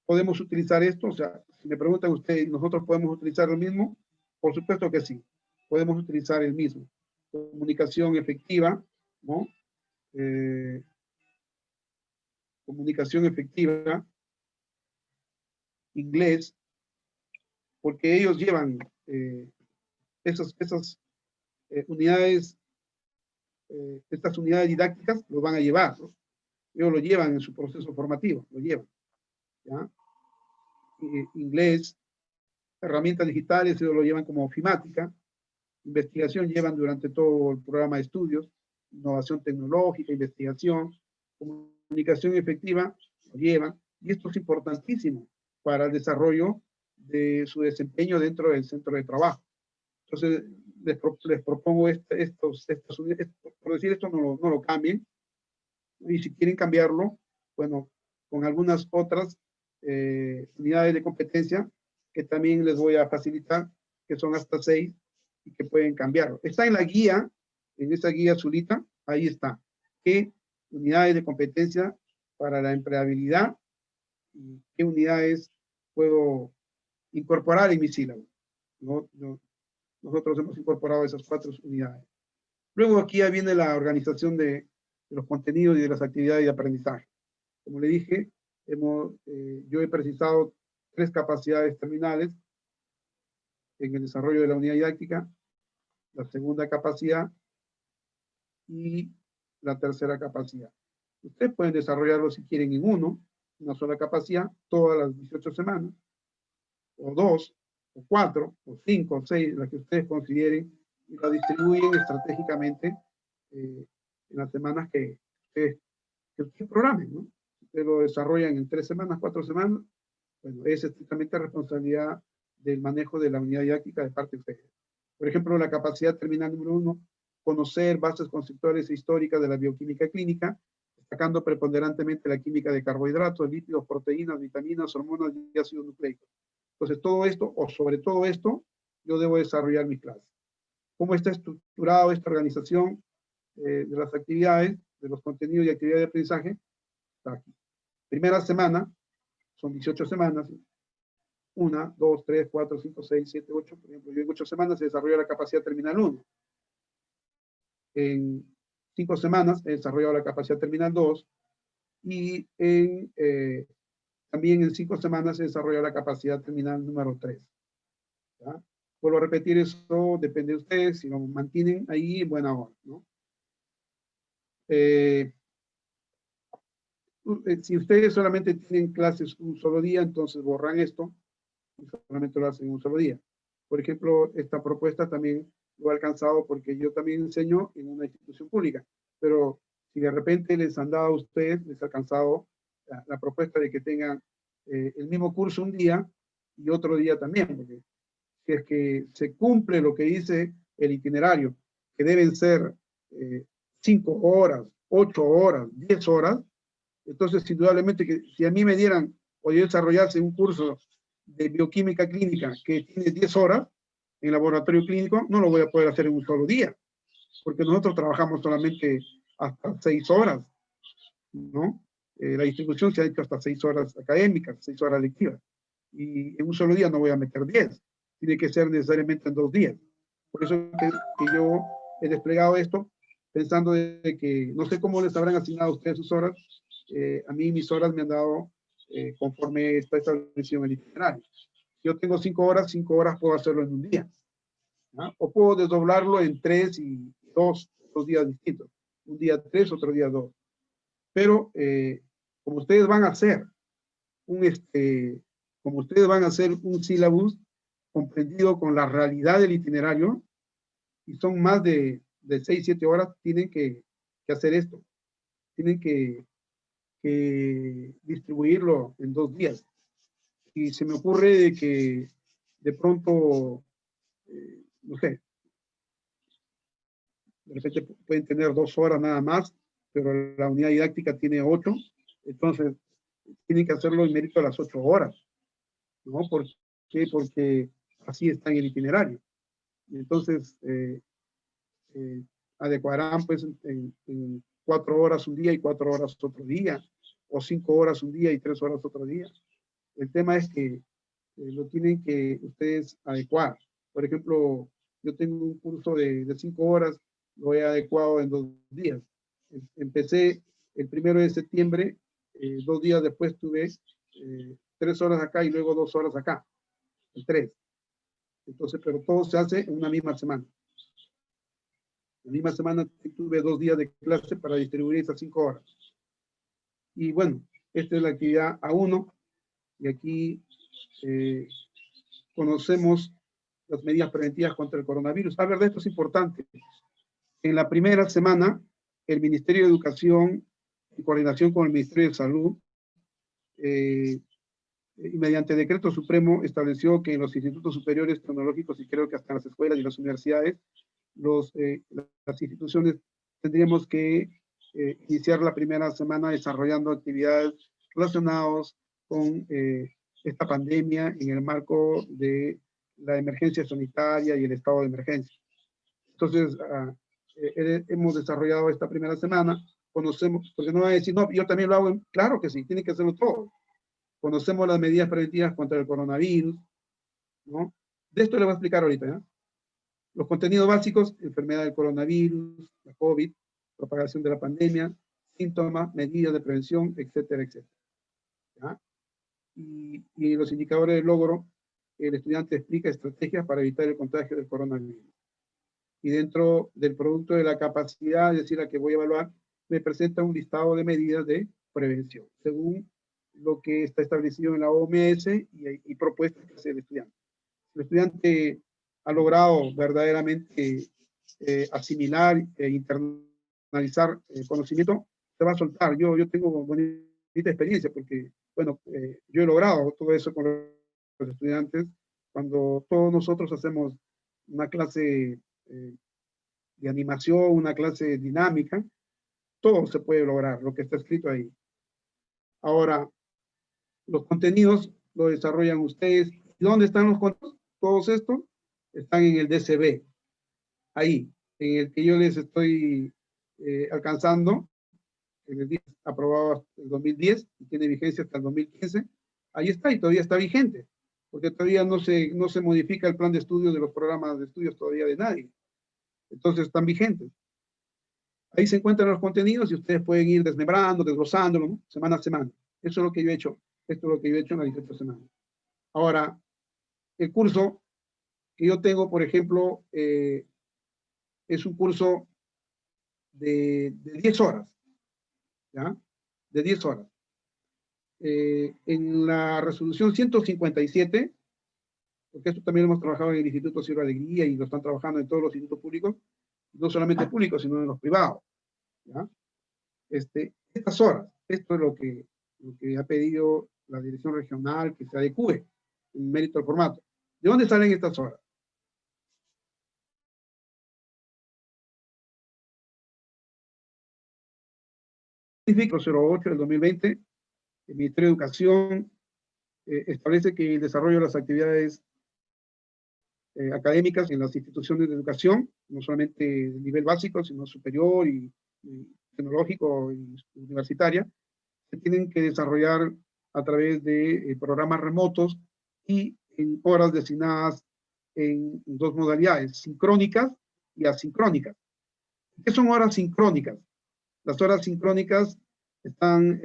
podemos utilizar esto, o sea, si me preguntan ustedes, ¿nosotros podemos utilizar el mismo? Por supuesto que sí, podemos utilizar el mismo. Comunicación efectiva, ¿no? Comunicación efectiva, inglés, porque ellos llevan esas unidades, estas unidades didácticas lo van a llevar, ¿no? Ellos lo llevan en su proceso formativo, lo llevan, ¿ya? Inglés, herramientas digitales, ellos lo llevan como ofimática, investigación llevan durante todo el programa de estudios, innovación tecnológica, investigación, comunicación efectiva, lo llevan, y esto es importantísimo para el desarrollo de su desempeño dentro del centro de trabajo. Entonces, les propongo por decir esto, no lo cambien, y si quieren cambiarlo, bueno, con algunas otras unidades de competencia que también les voy a facilitar, que son hasta 6 y que pueden cambiarlo. Está en la guía, en esa guía azulita, ahí está. ¿Qué unidades de competencia para la empleabilidad y qué unidades puedo incorporar en mi sílabo? Nosotros hemos incorporado esas 4 unidades. Luego aquí ya viene la organización de los contenidos y de las actividades de aprendizaje. Como le dije, yo he precisado 3 capacidades terminales en el desarrollo de la unidad didáctica, la segunda capacidad y la tercera capacidad. Ustedes pueden desarrollarlo si quieren en una sola capacidad, todas las 18 semanas, o 2, o 4, o 5, o 6, las que ustedes consideren, y la distribuyen estratégicamente en las semanas que ustedes programen, ¿no? Ustedes lo desarrollan en 3 semanas, 4 semanas, bueno, es estrictamente responsabilidad del manejo de la unidad didáctica de parte de ustedes. Por ejemplo, la capacidad terminal número 1, conocer bases conceptuales e históricas de la bioquímica clínica, destacando preponderantemente la química de carbohidratos, lípidos, proteínas, vitaminas, hormonas y ácidos nucleicos. Entonces, todo esto, o sobre todo esto, yo debo desarrollar mis clases. ¿Cómo está estructurado esta organización de las actividades, de los contenidos y actividades de aprendizaje? Está aquí. Primera semana, son 18 semanas, 1, 2, 3, 4, 5, 6, 7, 8, por ejemplo, yo en 8 semanas se desarrolla la capacidad terminal 1. En 5 semanas he desarrollado la capacidad terminal 2 y también en 5 semanas se desarrolla la capacidad terminal número 3. ¿Ya? Vuelvo a repetir, eso depende de ustedes, si lo mantienen ahí en buena hora, ¿no? Si ustedes solamente tienen clases un solo día, entonces borran esto y solamente lo hacen un solo día. Por ejemplo, esta propuesta también lo he alcanzado porque yo también enseño en una institución pública, pero si de repente les han dado a ustedes, les ha alcanzado la propuesta de que tengan el mismo curso un día, y otro día también, porque si es que se cumple lo que dice el itinerario, que deben ser 5 horas, 8 horas, 10 horas, entonces indudablemente que si a mí me dieran o desarrollarse un curso de bioquímica clínica que tiene 10 horas en laboratorio clínico, no lo voy a poder hacer en un solo día, porque nosotros trabajamos solamente hasta 6 horas, ¿no? La distribución se ha hecho hasta 6 horas académicas, 6 horas lectivas, y en un solo día no voy a meter 10, tiene que ser necesariamente en 2 días. Por eso que yo he desplegado esto, pensando de que no sé cómo les habrán asignado a ustedes sus horas, a mí mis horas me han dado conforme está establecido en el itinerario. Yo tengo 5 horas, 5 horas puedo hacerlo en un día, ¿no? O puedo desdoblarlo en 3 y 2 días distintos. Un día 3, otro día 2. Pero como ustedes van a hacer un sílabus comprendido con la realidad del itinerario, y son más de 6, 7 horas, tienen que hacer esto. Tienen que distribuirlo en 2 días. Y se me ocurre de que de pronto, no sé, de repente pueden tener 2 horas nada más, pero la unidad didáctica tiene 8, entonces tienen que hacerlo en mérito a las 8 horas, ¿no? ¿Por qué? Porque así está en el itinerario. Entonces, adecuarán pues en 4 horas un día y 4 horas otro día, o 5 horas un día y 3 horas otro día. El tema es que lo tienen que ustedes adecuar. Por ejemplo, yo tengo un curso de 5 horas, lo he adecuado en 2 días. Empecé el 1 de septiembre, 2 días después tuve 3 horas acá y luego 2 horas acá, el 3. Entonces, pero todo se hace en una misma semana. La misma semana tuve 2 días de clase para distribuir esas 5 horas. Y bueno, esta es la actividad A1, y aquí conocemos las medidas preventivas contra el coronavirus. Hablar de esto es importante. En la primera semana, el Ministerio de Educación, en coordinación con el Ministerio de Salud, y mediante decreto supremo, estableció que en los institutos superiores tecnológicos, y creo que hasta en las escuelas y las universidades, las instituciones tendríamos que iniciar la primera semana desarrollando actividades relacionadas con esta pandemia en el marco de la emergencia sanitaria y el estado de emergencia. Entonces, hemos desarrollado esta primera semana, conocemos, porque no va a decir, no, yo también lo hago, claro que sí, tiene que hacerlo todo. Conocemos las medidas preventivas contra el coronavirus, ¿no? De esto le voy a explicar ahorita, ¿ya? Los contenidos básicos: enfermedad del coronavirus, la COVID, propagación de la pandemia, síntomas, medidas de prevención, etcétera, etcétera, ¿ya? Y los indicadores de logro, el estudiante explica estrategias para evitar el contagio del coronavirus. Y dentro del producto de la capacidad, es decir, la que voy a evaluar, me presenta un listado de medidas de prevención, según lo que está establecido en la OMS y propuestas que hace el estudiante. El estudiante ha logrado verdaderamente asimilar e internalizar el conocimiento, se va a soltar. Yo tengo bonita experiencia porque, bueno, yo he logrado todo eso con los estudiantes. Cuando todos nosotros hacemos una clase de animación, una clase dinámica, todo se puede lograr, lo que está escrito ahí. Ahora, los contenidos lo desarrollan ustedes. ¿Y dónde están los contenidos? Todos estos están en el DCB, ahí, en el que yo les estoy alcanzando, que les dije, aprobado hasta el 2010 y tiene vigencia hasta el 2015. Ahí está, y todavía está vigente, porque todavía no se modifica el plan de estudio de los programas de estudios todavía de nadie. Entonces están vigentes. Ahí se encuentran los contenidos y ustedes pueden ir desmembrando, desglosándolo, ¿no? Semana a semana. Eso es lo que yo he hecho. Esto es lo que yo he hecho en las 18 semanas. Ahora, el curso que yo tengo, por ejemplo, es un curso de 10 horas, ¿ya? De 10 horas. En la resolución 157, porque esto también lo hemos trabajado en el Instituto Ciudad Alegría y lo están trabajando en todos los institutos públicos, no solamente públicos, sino en los privados, ¿ya? Estas horas, esto es lo que ha pedido la dirección regional, que se adecue. mérito al formato. ¿De dónde salen estas horas? El 08 del 2020, el Ministerio de Educación establece que el desarrollo de las actividades académicas en las instituciones de educación, no solamente de nivel básico, sino superior y tecnológico y universitaria, se tienen que desarrollar a través de programas remotos y en horas designadas en dos modalidades, sincrónicas y asincrónicas. ¿Qué son horas sincrónicas? Las horas sincrónicas están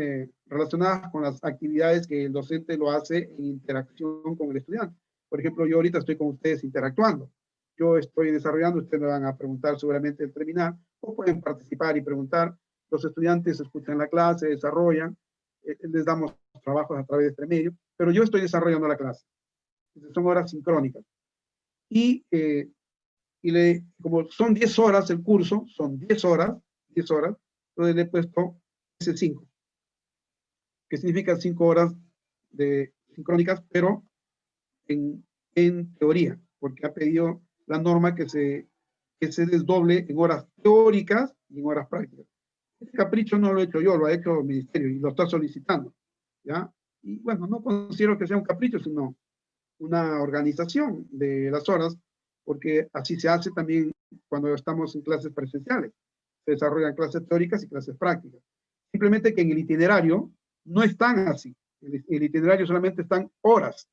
relacionadas con las actividades que el docente lo hace en interacción con el estudiante. Por ejemplo, yo ahorita estoy con ustedes interactuando. Yo estoy desarrollando, ustedes me van a preguntar seguramente al terminar, o pueden participar y preguntar. Los estudiantes escuchan la clase, desarrollan, les damos trabajos a través de este medio, pero yo estoy desarrollando la clase. Entonces, son horas sincrónicas. Y como son 10 horas el curso, son 10 horas, entonces le he puesto S5, que significa 5 horas de sincrónicas, pero en teoría, porque ha pedido la norma que se desdoble en horas teóricas y en horas prácticas. Este capricho no lo he hecho yo, lo ha hecho el ministerio y lo está solicitando, ¿ya? Y bueno, no considero que sea un capricho, sino una organización de las horas, porque así se hace también cuando estamos en clases presenciales. Se desarrollan clases teóricas y clases prácticas. Simplemente que en el itinerario no están así. En el itinerario solamente están horas,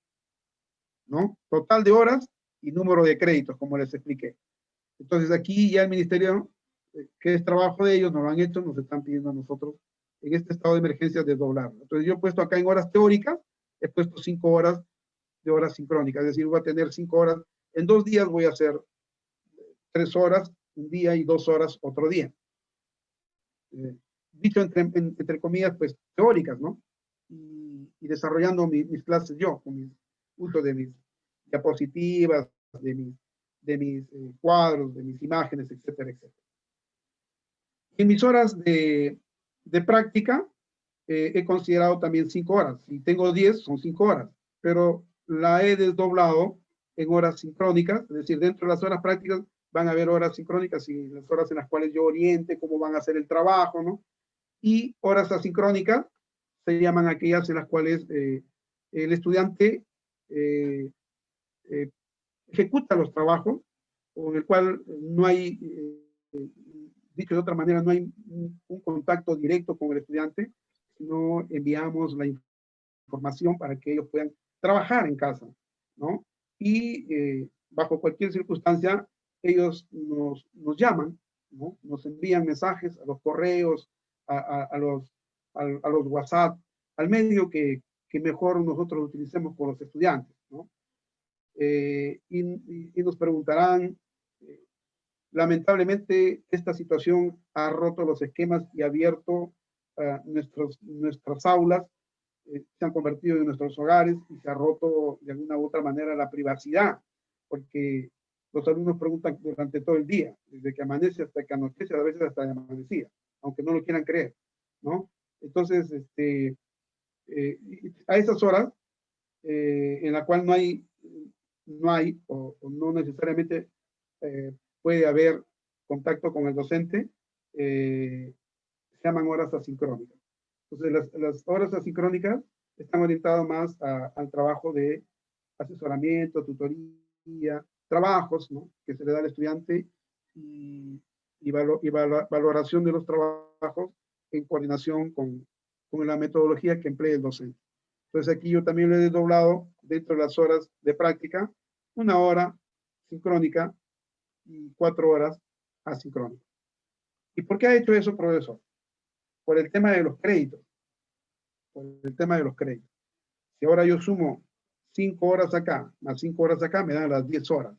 ¿no? Total de horas y número de créditos, como les expliqué. Entonces aquí ya el ministerio, que es trabajo de ellos, nos lo han hecho, nos están pidiendo a nosotros en este estado de emergencia desdoblarlo. Entonces yo he puesto acá en horas teóricas, he puesto 5 horas de horas sincrónicas, es decir, voy a tener 5 horas, en 2 días voy a hacer 3 horas un día y 2 horas otro día. Dicho entre comillas, pues teóricas, ¿no? Y desarrollando mis clases yo, con mis uso de mis diapositivas, de mis cuadros, de mis imágenes, etcétera, etcétera. En mis horas de práctica, he considerado también 5 horas. Si tengo 10, son 5 horas, pero la he desdoblado en horas sincrónicas, es decir, dentro de las horas prácticas van a haber horas sincrónicas y las horas en las cuales yo oriente cómo van a hacer el trabajo, ¿no? Y horas asincrónicas se llaman aquellas en las cuales el estudiante ejecuta los trabajos, con el cual no hay, dicho de otra manera, no hay un contacto directo con el estudiante, sino enviamos la información para que ellos puedan trabajar en casa, ¿no? Y bajo cualquier circunstancia, ellos nos llaman, ¿no? Nos envían mensajes a los correos, a los WhatsApp, al medio que mejor nosotros utilicemos con los estudiantes, ¿no? Y nos preguntarán, lamentablemente esta situación ha roto los esquemas y ha abierto nuestras aulas, se han convertido en nuestros hogares y se ha roto de alguna u otra manera la privacidad, porque los alumnos preguntan durante todo el día, desde que amanece hasta que anochece, a veces hasta de amanecida, aunque no lo quieran creer, ¿no? Entonces, a esas horas, en la cual no hay o no necesariamente puede haber contacto con el docente, se llaman horas asincrónicas. Entonces, las horas asincrónicas están orientadas más al trabajo de asesoramiento, tutoría, trabajos, ¿no? Que se le da al estudiante y valoración de los trabajos en coordinación con la metodología que emplee el docente. Entonces aquí yo también lo he desdoblado dentro de las horas de práctica, 1 hora sincrónica y 4 horas asincrónicas. ¿Y por qué ha hecho eso, profesor? Por el tema de los créditos. Por el tema de los créditos. Si ahora yo sumo 5 horas acá, más 5 horas acá, me dan las 10 horas.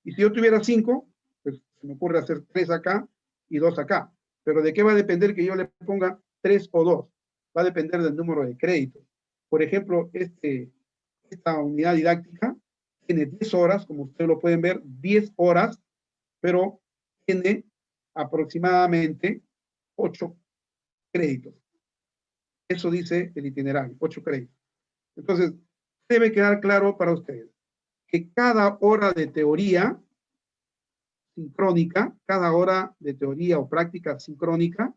Y si yo tuviera 5, pues se me ocurre hacer 3 acá y 2 acá. Pero ¿de qué va a depender que yo le ponga 3 o 2? Va a depender del número de créditos. Por ejemplo, esta unidad didáctica tiene 10 horas, como ustedes lo pueden ver, 10 horas, pero tiene aproximadamente 8 créditos. Eso dice el itinerario, 8 créditos. Entonces, debe quedar claro para ustedes que cada hora de teoría sincrónica, cada hora de teoría o práctica sincrónica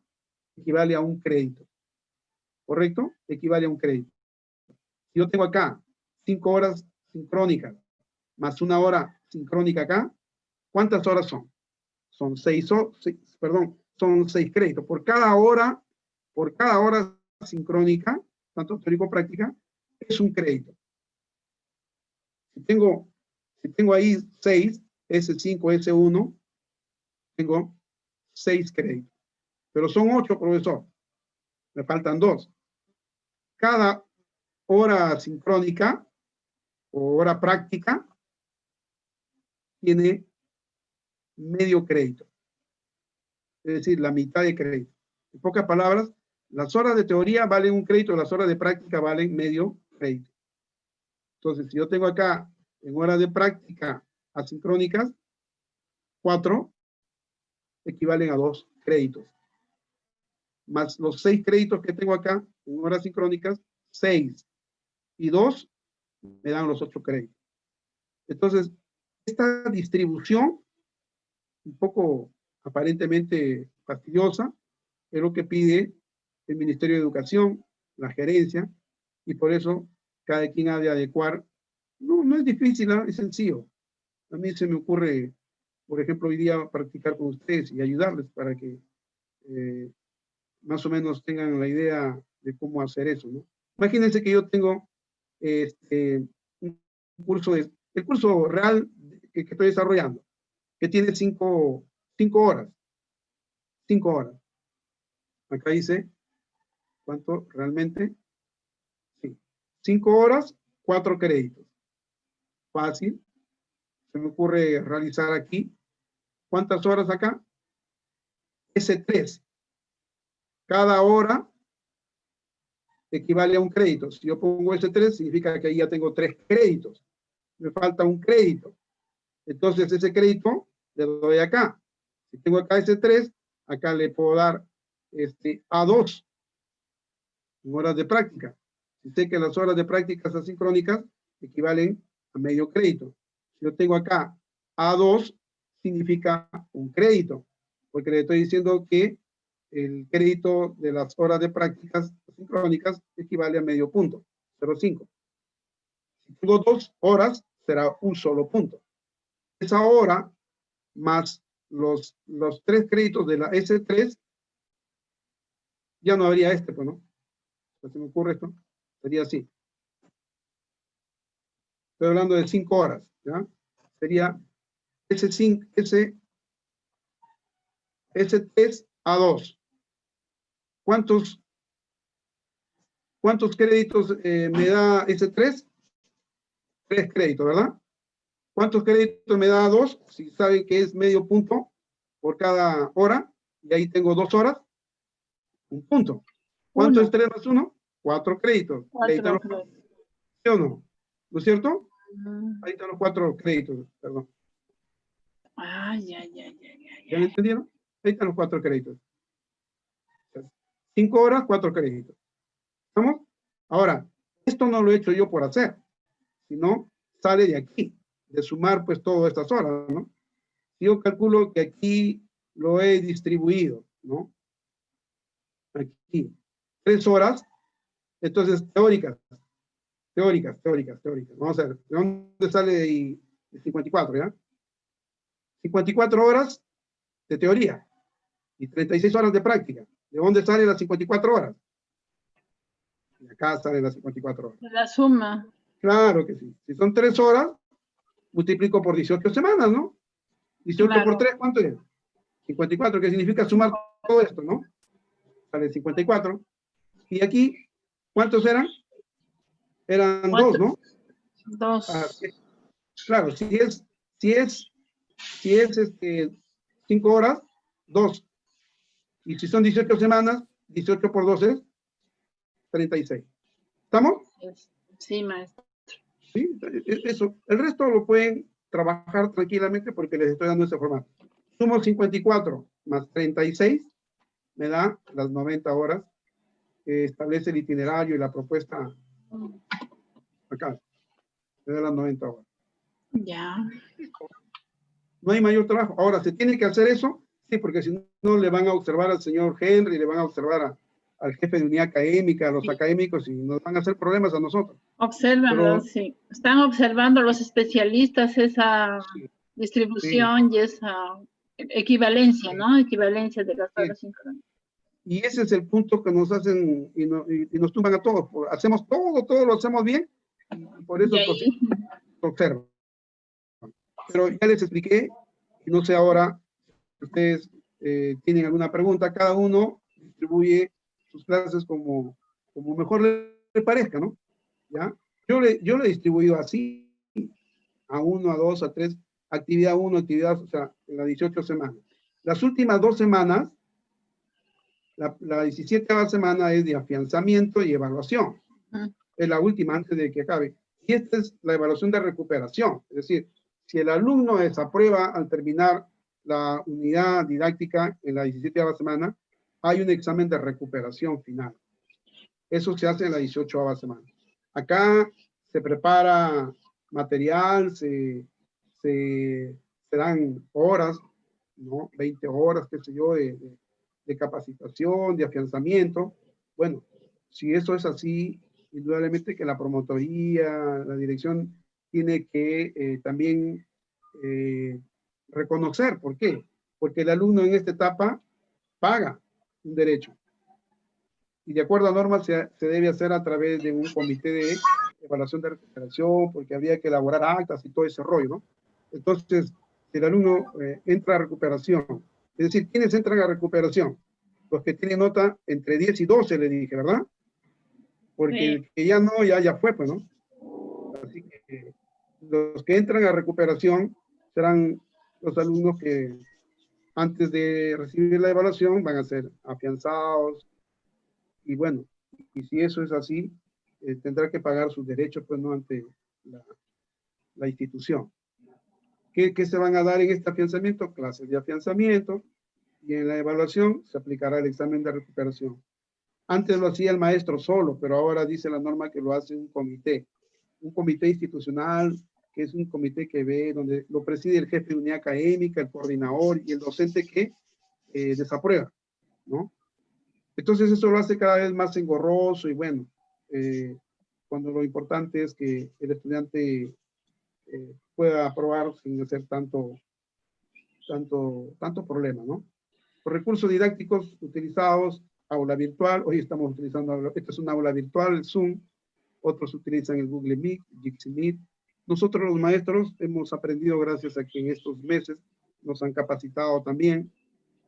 equivale a un crédito. ¿Correcto? Equivale a un crédito. Si yo tengo acá 5 horas sincrónicas más 1 hora sincrónica acá, ¿cuántas horas son? Son 6 créditos. Por cada hora sincrónica, tanto teórico práctica, es un crédito. Si tengo ahí 6, S5, S1, tengo 6 créditos. Pero son 8, profesor. Me faltan 2. Cada hora sincrónica o hora práctica tiene medio crédito. Es decir, la mitad de crédito. En pocas palabras, las horas de teoría valen un crédito, las horas de práctica valen medio crédito. Entonces, si yo tengo acá en horas de práctica asincrónicas, 4 equivalen a 2 créditos. Más los 6 créditos que tengo acá en horas sincrónicas, 6 y 2 me dan los 8 créditos. Entonces, esta distribución, un poco aparentemente fastidiosa, es lo que pide el Ministerio de Educación, la gerencia, y por eso cada quien ha de adecuar. No es difícil, ¿no? Es sencillo. A mí se me ocurre, por ejemplo, hoy día practicar con ustedes y ayudarles para que más o menos tengan la idea de cómo hacer eso, ¿no? Imagínense que yo tengo un curso, el curso real que estoy desarrollando, que tiene 5 horas. 5 horas. Acá dice, ¿cuánto realmente? Sí. 5 horas, 4 créditos. Fácil. Se me ocurre realizar aquí. ¿Cuántas horas acá? S3. Cada hora equivale a un crédito. Si yo pongo S3, significa que ahí ya tengo 3 créditos. Me falta un crédito. Entonces, ese crédito le doy acá. Si tengo acá S3, acá le puedo dar A2 en horas de práctica. Si sé que las horas de prácticas asincrónicas equivalen a medio crédito. Si yo tengo acá A2, significa un crédito, porque le estoy diciendo que el crédito de las horas de prácticas asincrónicas equivale a medio punto, 0,5. Si tengo 2 horas, será un solo punto. Esa hora más los 3 créditos de la S3, ya no habría pues, ¿no? Se me ocurre esto, sería así. Estoy hablando de 5 horas, ¿ya? Sería S3 a 2. ¿Cuántos créditos me da S3? 3 créditos, ¿verdad? ¿Cuántos créditos me da 2? Si saben que es medio punto por cada hora, y ahí tengo 2 horas, un punto. ¿Cuánto es 3 más 1? 4 créditos. 4 créditos. ¿Sí o no? ¿No es cierto? Ahí están los 4 créditos, perdón. ¿Ya me entendieron? Ahí están los 4 créditos. 5 horas, 4 créditos. ¿Estamos? Ahora, esto no lo he hecho yo por hacer, sino sale de aquí, de sumar pues todas estas horas, ¿no? Yo calculo que aquí lo he distribuido, ¿no? Aquí, 3 horas, entonces teóricas. Vamos a ver, ¿de dónde sale de 54, ya? 54 horas de teoría y 36 horas de práctica. ¿De dónde salen las 54 horas? Y acá salen las 54 horas. La suma. Claro que sí. Si son 3 horas, multiplico por 18 semanas, ¿no? 18 claro. por 3, ¿cuánto es? 54, que significa sumar todo esto, ¿no? Sale 54. Y aquí, ¿cuántos eran? Eran 2, ¿no? 2. Claro, si es 5 horas, 2. Y si son 18 semanas, 18 por 2 es 36. ¿Estamos? Sí, maestro. Sí, eso. El resto lo pueden trabajar tranquilamente porque les estoy dando ese formato. Sumo 54 más 36, me da las 90 horas que establece el itinerario y la propuesta acá. se da las 90 horas. Ya. No hay mayor trabajo. Ahora, ¿se tiene que hacer eso? Sí, porque si no le van a observar al señor Henry, le van a observar al jefe de unidad académica, a los académicos, y nos van a hacer problemas a nosotros. Obsérvanlo, sí. Están observando los especialistas esa distribución y esa equivalencia, ¿no? Equivalencia de las horas sincrónicas. Y ese es el punto que nos hacen y nos tumban a todos. Hacemos todo lo hacemos bien, y por eso se observa. Pero ya les expliqué, y no sé ahora si ustedes tienen alguna pregunta. Cada uno distribuye sus clases como mejor le parezca, ¿no? ¿Ya? Yo le he distribuido así, a 1, a 2, a 3, actividad 1, actividad, o sea, en las 18 semanas. Las últimas 2 semanas, la 17ª semana es de afianzamiento y evaluación. Es la última antes de que acabe. Y esta es la evaluación de recuperación. Es decir, si el alumno desaprueba al terminar la unidad didáctica en la 17ª semana, hay un examen de recuperación final. Eso se hace en la 18ª semana. Acá se prepara material, se dan horas, ¿no? 20 horas, qué sé yo, de capacitación, de afianzamiento. Bueno, si eso es así, indudablemente que la promotoría, la dirección, tiene que también reconocer. ¿Por qué? Porque el alumno en esta etapa paga un derecho. Y de acuerdo a normas se debe hacer a través de un comité de evaluación de recuperación, porque habría que elaborar actas y todo ese rollo, ¿no? Entonces, si el alumno entra a recuperación, es decir, ¿quiénes entran a recuperación? Los que tienen nota entre 10 y 12, le dije, ¿verdad? Porque el que ya no, ya fue, pues, ¿no? Así que los que entran a recuperación serán los alumnos que antes de recibir la evaluación van a ser afianzados, y bueno, y si eso es así, tendrá que pagar sus derechos, pues, no, ante la institución. ¿Qué se van a dar en este afianzamiento? Clases de afianzamiento, y en la evaluación se aplicará el examen de recuperación. Antes lo hacía el maestro solo, pero ahora dice la norma que lo hace un comité institucional, que es un comité que ve, donde lo preside el jefe de unidad académica, el coordinador y el docente que desaprueba, ¿no? Entonces eso lo hace cada vez más engorroso, y bueno, cuando lo importante es que el estudiante pueda aprobar sin hacer tanto problema, ¿no? Los recursos didácticos utilizados, aula virtual. Hoy estamos utilizando, esta es una aula virtual, el Zoom. Otros utilizan el Google Meet, Jitsi Meet. Nosotros los maestros hemos aprendido, gracias a que en estos meses nos han capacitado también,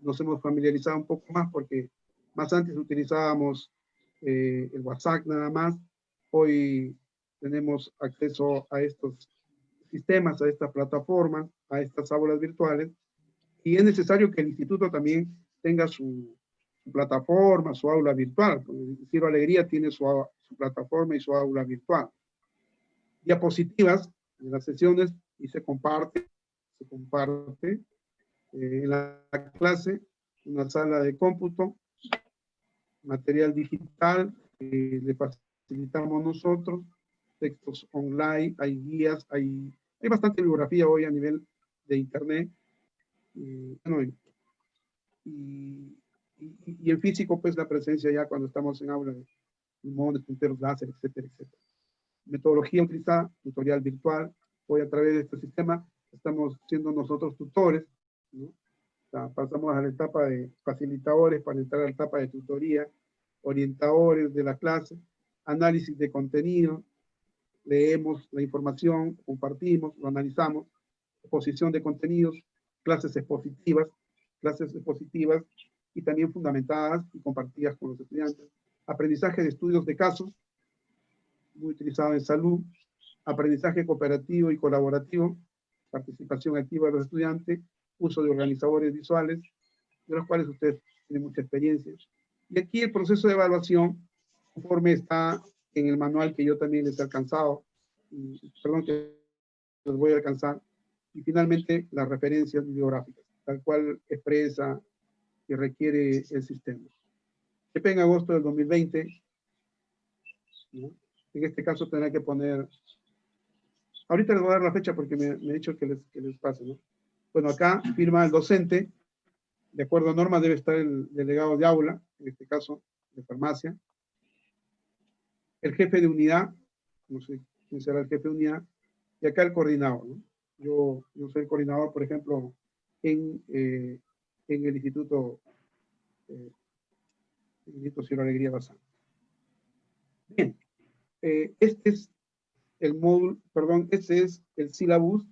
nos hemos familiarizado un poco más, porque más antes utilizábamos el WhatsApp nada más. Hoy tenemos acceso a estos sistemas, a estas plataformas, a estas aulas virtuales, y es necesario que el instituto también tenga su plataforma, su aula virtual. Ciro Alegría tiene su plataforma y su aula virtual. Diapositivas de las sesiones, y se comparte en la clase, una sala de cómputo, material digital que le facilitamos nosotros, textos online, hay guías, hay bastante bibliografía hoy a nivel de internet. Bueno, y en físico, pues, la presencia ya cuando estamos en aula, de pulmones, punteros láser, etcétera, etcétera. Metodología utilizada, tutorial virtual. Hoy, a través de este sistema, estamos siendo nosotros tutores, ¿no? O sea, pasamos a la etapa de facilitadores para entrar a la etapa de tutoría, orientadores de la clase, análisis de contenido, leemos la información, compartimos, lo analizamos, exposición de contenidos, clases expositivas y también fundamentadas y compartidas con los estudiantes. Aprendizaje de estudios de casos, muy utilizado en salud. Aprendizaje cooperativo y colaborativo, participación activa de los estudiantes, uso de organizadores visuales, de los cuales usted tiene mucha experiencia. Y aquí el proceso de evaluación, conforme está en el manual que yo también les he alcanzado, perdón, que los voy a alcanzar, y finalmente las referencias bibliográficas, tal cual expresa y requiere el sistema. Que en agosto del 2020, ¿no? En este caso tendrá que poner ahorita les voy a dar la fecha porque me he dicho que les pase, ¿no? Bueno, acá firma el docente, de acuerdo a normas debe estar el delegado de aula, en este caso de farmacia, el jefe de unidad, no sé quién será el jefe de unidad, y acá el coordinador, ¿no? Yo soy el coordinador, por ejemplo, en el Instituto Cielo Alegría Bazán. Bien, este es el módulo, perdón, este es el sílabus,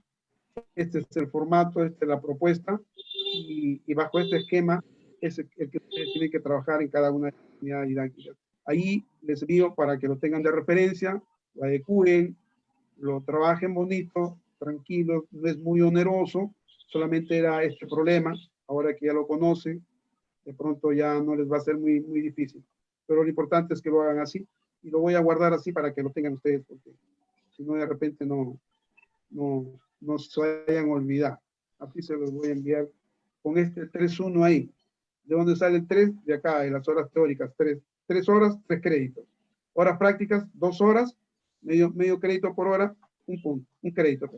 este es el formato, esta es la propuesta, y bajo este esquema es el que ustedes tienen que trabajar en cada una de las unidades didácticas. Ahí les envío para que lo tengan de referencia, lo adecúen, lo trabajen bonito, tranquilos, no es muy oneroso, solamente era este problema, ahora que ya lo conocen, de pronto ya no les va a ser muy difícil. Pero lo importante es que lo hagan así, y lo voy a guardar así para que lo tengan ustedes, porque si no de repente no se vayan a olvidar. Así se los voy a enviar con este 3.1 ahí. ¿De dónde sale el 3? De acá, de las horas teóricas, 3 horas, 3 créditos. Horas prácticas, 2 horas, medio crédito por hora, un punto, un crédito.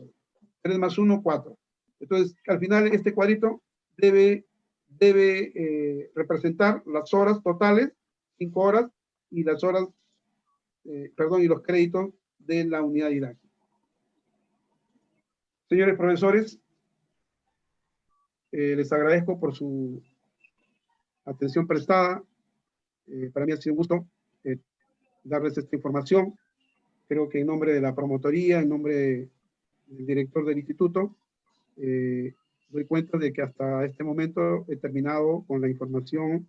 3 más 1, 4. Entonces, al final, este cuadrito debe representar las horas totales, 5 horas, y las horas, y los créditos de la unidad didáctica. Señores profesores, les agradezco por su atención prestada. Para mí ha sido un gusto darles esta información. Creo que en nombre de la promotoría, en nombre del director del instituto, doy cuenta de que hasta este momento he terminado con la información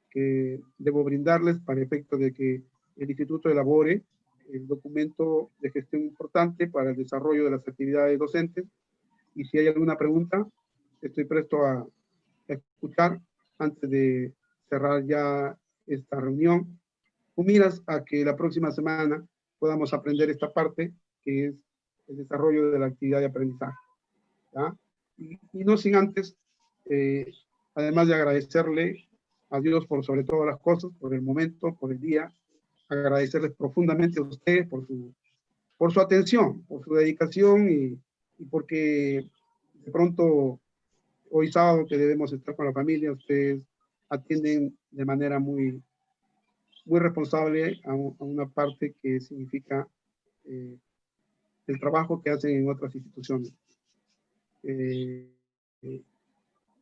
que debo brindarles para efecto de que el instituto elabore el documento de gestión importante para el desarrollo de las actividades docentes. Y si hay alguna pregunta, estoy presto a escuchar antes de cerrar ya esta reunión. Con miras a que la próxima semana podamos aprender esta parte, que es el desarrollo de la actividad de aprendizaje. ¿Ya? Y no sin antes, además de agradecerle a Dios por sobre todas las cosas, por el momento, por el día, agradecerles profundamente a ustedes por su atención, por su dedicación y porque de pronto hoy sábado que debemos estar con la familia, ustedes atienden de manera muy responsable a una parte que significa el trabajo que hacen en otras instituciones.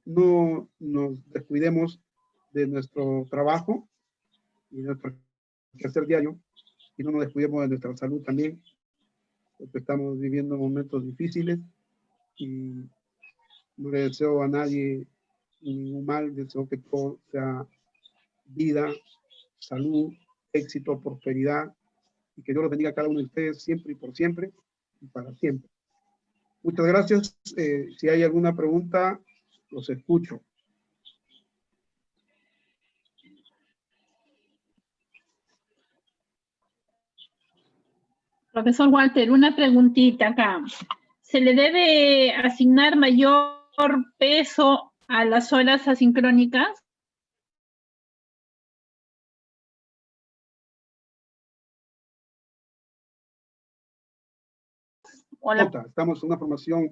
No nos descuidemos de nuestro trabajo y de nuestro quehacer diario, y no nos descuidemos de nuestra salud también, porque estamos viviendo momentos difíciles y no le deseo a nadie ningún mal, deseo que todo sea vida, salud, éxito, prosperidad, y que Dios los bendiga a cada uno de ustedes siempre y por siempre y para siempre. Muchas gracias. Si hay alguna pregunta, los escucho. Profesor Walter, una preguntita acá. ¿Se le debe asignar mayor peso a las horas asincrónicas? Estamos en una formación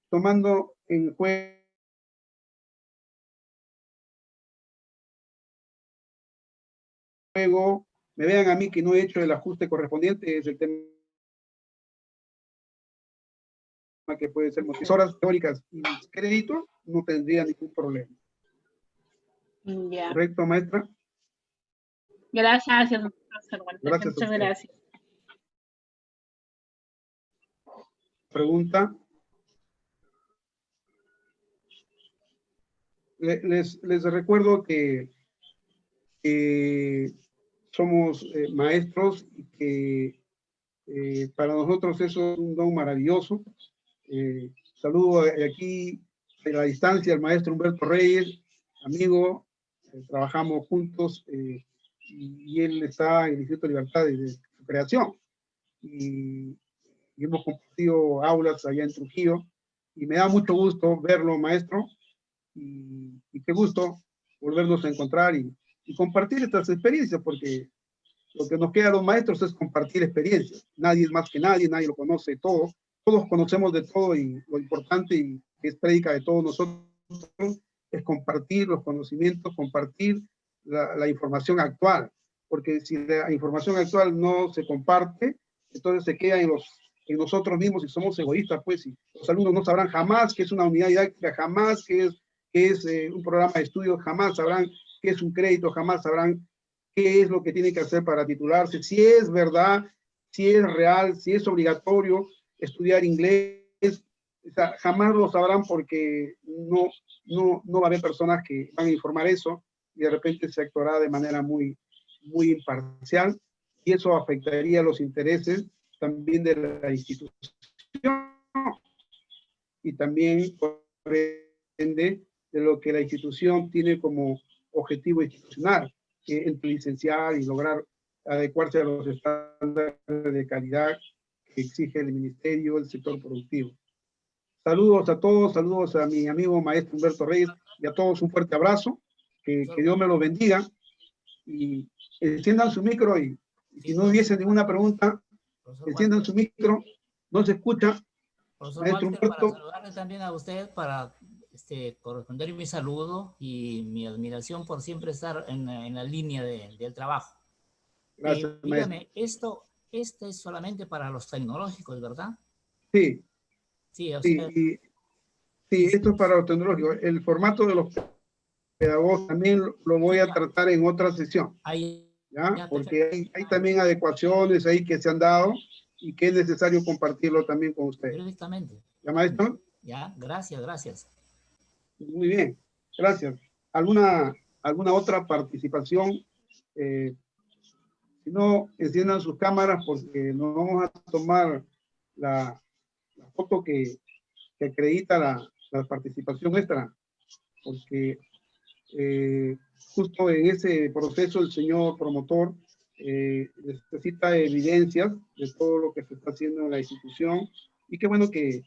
tomando en juego, me vean a mí que no he hecho el ajuste correspondiente, es el tema que puede ser horas teóricas y créditos, no tendría ningún problema. Ya. ¿Correcto, maestra? Gracias, profesor Walter. Gracias. Muchas gracias. Pregunta. Les recuerdo que somos maestros y que para nosotros eso es un don maravilloso. Saludo aquí a la distancia al maestro Humberto Reyes, amigo, trabajamos juntos y él está en el Instituto de Libertad desde su creación. Y hemos compartido aulas allá en Trujillo, y me da mucho gusto verlo, maestro, y qué gusto volvernos a encontrar y compartir estas experiencias, porque lo que nos queda a los maestros es compartir experiencias. Nadie es más que nadie, nadie lo conoce todo. Todos conocemos de todo, y lo importante, y que es prédica de todos nosotros, es compartir los conocimientos, compartir la información actual. Porque si la información actual no se comparte, entonces se queda en nosotros mismos y somos egoístas, pues. Y los alumnos no sabrán jamás qué es una unidad didáctica, jamás qué es un programa de estudio, jamás sabrán qué es un crédito, jamás sabrán qué es lo que tiene que hacer para titularse, si es verdad, si es real, si es obligatorio estudiar inglés. O sea, jamás lo sabrán, porque no va a haber personas que van a informar eso, y de repente se actuará de manera muy imparcial, y eso afectaría los intereses también de la institución, y también por ende de lo que la institución tiene como objetivo institucional, que es licenciar y lograr adecuarse a los estándares de calidad que exige el ministerio, el sector productivo. Saludos a todos, saludos a mi amigo maestro Humberto Reyes, y a todos un fuerte abrazo, que Dios me los bendiga, y enciendan su micro, y si no hubiese ninguna pregunta, enciendan su micro, no se escucha. Profesor Walter, para saludarle también a usted, para corresponder mi saludo y mi admiración por siempre estar en la línea del trabajo. Gracias, dígame, esto es solamente para los tecnológicos, ¿verdad? Sí. Sí, o Sí, sea, sí, esto es para los tecnológicos. El formato de los pedagogos también lo voy a tratar en otra sesión. ¿Ya? Porque hay también adecuaciones ahí que se han dado, y que es necesario compartirlo también con ustedes. Perfectamente. ¿Ya, maestro? Ya, gracias. Muy bien, gracias. ¿Alguna otra participación? Si no, enciendan sus cámaras, porque nos vamos a tomar la foto que acredita la participación nuestra, porque justo en ese proceso el señor promotor necesita evidencias de todo lo que se está haciendo en la institución, y qué bueno que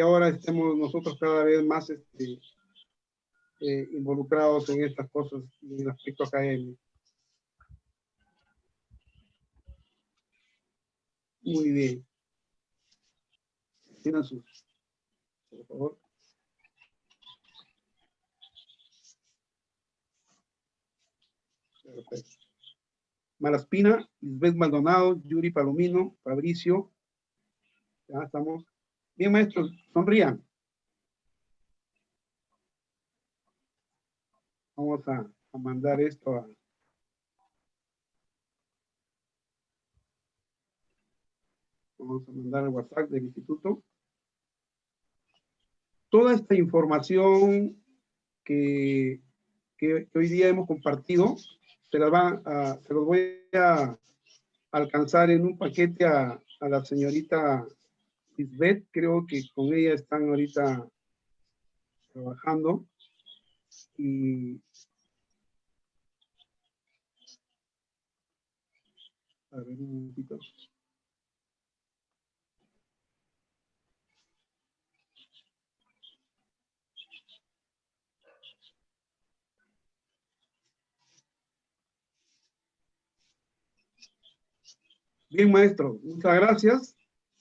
ahora estemos nosotros cada vez más involucrados en estas cosas, en el aspecto académico. Muy bien. Tienen sus, por favor. Perfecto. Malaspina, Lisbeth Maldonado, Yuri Palomino, Fabricio. Ya estamos. Bien, maestros, sonrían. Vamos a mandar esto vamos a mandar al WhatsApp del instituto. Toda esta información que hoy día hemos compartido, se los voy a alcanzar en un paquete a la señorita Lisbeth. Creo que con ella están ahorita trabajando, y a ver un momentito. Bien, maestro, muchas gracias,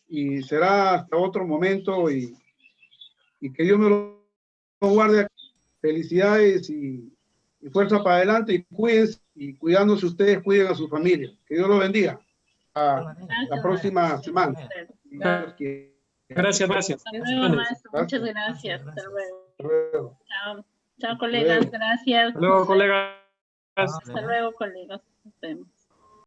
y será hasta otro momento, y que Dios me lo guarde. Felicidades y fuerza para adelante, y cuídense, y cuidándose ustedes, cuiden a su familia. Que Dios los bendiga. La próxima semana. Gracias. Hasta luego, maestro. Muchas gracias. Hasta luego. Chao, colegas. Gracias. Hasta luego, colegas. Hasta luego, colegas. Nos vemos.